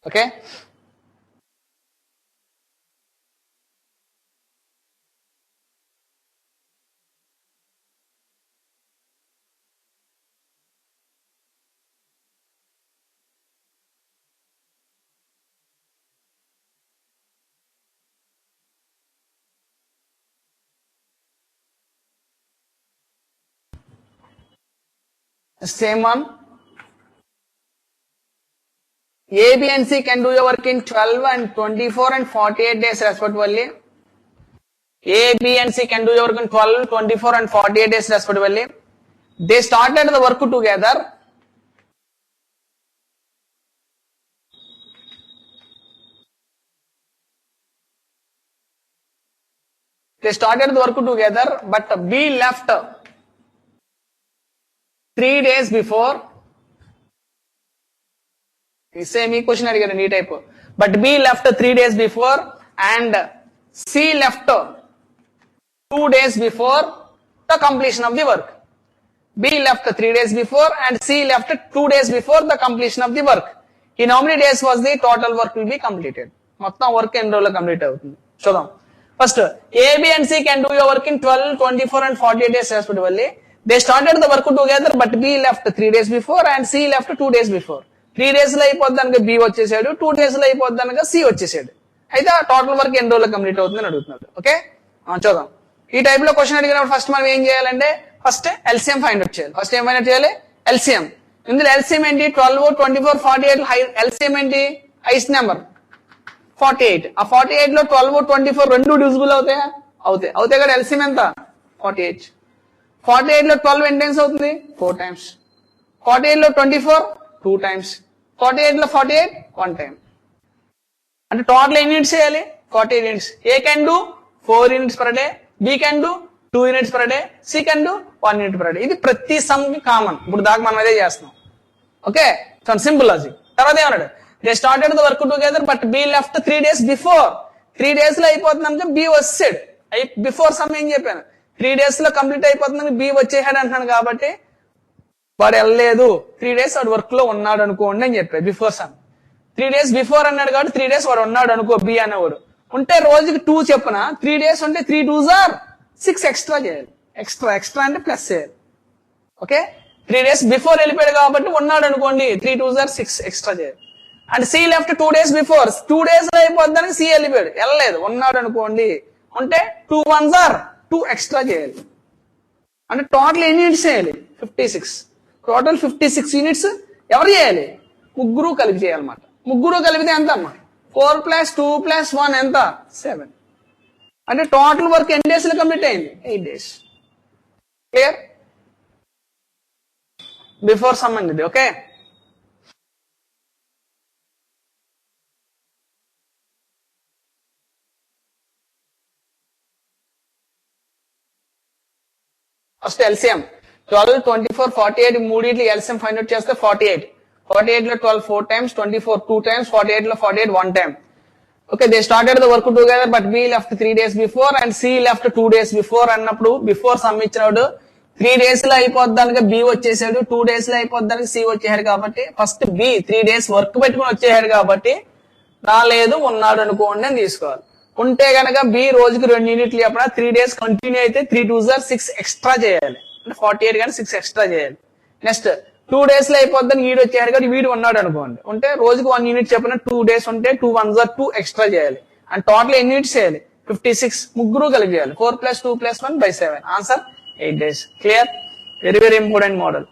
Okay. Same one. A, B and C can do your work in 12 and 24 and 48 days respectively. A, B and C can do your work in 12, 24 and 48 days respectively. They started the work together. They started the work together, but B left 3 days before. Same question again, any type. But B left 3 days before and C left 2 days before the completion of the work. B left 3 days before and C left 2 days before the completion of the work. In how many days was the total work will be completed? మొత్తం work ఎన్ని రోజుల్లో కంప్లీట్ అవుతుంది చూద్దాం. First, A, B and C can do your work in 12, 24 and 48 days respectively. They started the work together, but B left 3 days before and C left 2 days before. 3 days లో అయిపోద్దానికి B వచ్చేసాడు, 2 days లో అయిపోద్దానికి C వచ్చేసాడు. అయితే ఆ టోటల్ వర్క్ ఎన్ని రోజుల్లో కంప్లీట్ అవుతుందని అడుగుతున్నాడు. ఓకే, చూద్దాం. ఈ టైప్ లో క్వశ్చన్ అడిగినప్పుడు ఫస్ట్ మనం ఏం చేయాలంటే ఫస్ట్ LCM ఫైండ్ అవుట్ చేయాలి. ఫస్ట్ ఏం ఫైండ్ అవుట్ చేయాలి? LCM. ఇందులో LCM ఏంటి? 12, 24, 48 LCM ఏంటి? Highest number 48. ఆ 48 లో 12, 24 రెండు డివిజిబుల్ అవుతాయా? అవుతాయి కదా. LCM ఎంత? 48. 48 లో 12 ఎన్ని టైమ్స్ అవుతుంది? 4 times. 48 లో 24 2 times. 48 లో 48 1 time. అంటే టోటల్ ఎన్ని యూనిట్స్ చేయాలి? 48 units. A can do 4 units per day, B can do 2 units per day, C can do 1 unit per day. ఇది ప్రతి సమ్ కి కామన్. ఇప్పుడు దాకా మనం అదే చేస్తున్నాం. Okay, simple logic. తర్వాత ఏమన్నాడు? They started the work together but B left 3 days before. 3 days లో అయిపోతుందంటే B వచ్చాడు. బిఫోర్ సమ్ ఏం చెప్పాను? 3 days లో కంప్లీట్ అయిపోతుందని B వచ్చేసాడు అంటున్నాను కాబట్టి వాడు వెళ్ళలేదు. 3 days వాడు వర్క్ లో ఉన్నాడు అనుకోండి అని చెప్పాడు బిఫోర్ సమ్. 3 days బిఫోర్ అన్నాడు కాబట్టి 3 days వాడు ఉన్నాడు అనుకో B అనేవాడు. ఉంటే రోజుకి 2 చెప్పిన 3 days ఉంటే 3 2s are 6 ఎక్స్ట్రా చేయాలి. ఎక్స్ట్రా అంటే ప్లస్ చేయాలి. ఓకే, 3 days బిఫోర్ వెళ్ళిపోయాడు కాబట్టి ఉన్నాడు అనుకోండి 3 2s are 6 ఎక్స్ట్రా చేయాలి. And C left 2 days before. 2 days లో అయిపోద్దానికి C వెళ్ళిపోయాడు, వెళ్ళలేదు, ఉన్నాడు అనుకోండి. ఉంటే 2 1s are 2 ఎక్స్ట్రా చేయాలి. అంటే టోటల్ ఎన్ని యూనిట్స్ చేయాలి? 56. టోటల్ 56 యూనిట్స్ ఎవరు చేయాలి? ముగ్గురు కలిపి చేయాలన్నమాట. ముగ్గురు కలిపితే ఎంత అమ్మా? 4 + 2 + 1 ఎంత? 7. అంటే టోటల్ వర్క్ ఎన్ని డేస్ లో కంప్లీట్ అయింది? 8 days. క్లియర్? బిఫోర్ సమ్ అండి. ఓకే, ఫస్ట్ LCM 12, 24, 48 మూడింటికి LCM ఫైండ్ అవుట్ చేస్తే 48. 48 లో 12 4 times, 24 2 times, 48 లో 48 1 time. Okay, they started the work together but B left 3 days before and C left 2 days before అన్నప్పుడు బిఫోర్ సమ్ ఇచ్చినాడు. 3 days లో అయిపోద్దానికి B వచ్చేసాడు, 2 days లో అయిపోద్దానికి C వచ్చేసాడు కాబట్టి ఫస్ట్ B 3 days వర్క్ పెట్టుకుని వచ్చేసాడు కాబట్టి రాలేదు, ఉన్నాడు అనుకోండి అని తీసుకోవాలి. ఉంటే గనక B రోజుకి 2 యూనిట్లు చెప్పిన 3 days కంటిన్యూ అయితే 3 2s are 6 ఎక్స్ట్రా చేయాలి. అంటే 48 కానీ 6 ఎక్స్ట్రా చేయాలి. నెక్స్ట్ 2 days లో అయిపోద్దని వీడు వచ్చారు కాబట్టి వీడు ఉన్నాడు అనుకోండి. ఉంటే రోజుకి 1 యూనిట్ చెప్పిన 2 days ఉంటే 2 1s are 2 ఎక్స్ట్రా చేయాలి. అండ్ టోటల్ ఎన్ని యూనిట్స్ చేయాలి? 56. ముగ్గురు కలిపి చేయాలి. 4 + 2 + 1 / 7. Answer 8 days. Clear? Very very important model.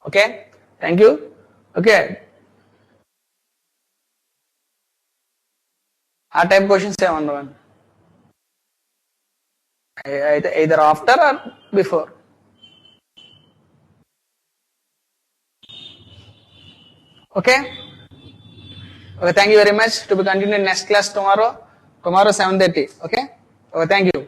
Okay, thank you. Okay, ఆ టైప్ క్వశ్చన్స్ ఏమన్నా అయితే either after or before. Okay, thank you very much. To be continued in next class tomorrow 7:30. Okay, thank you.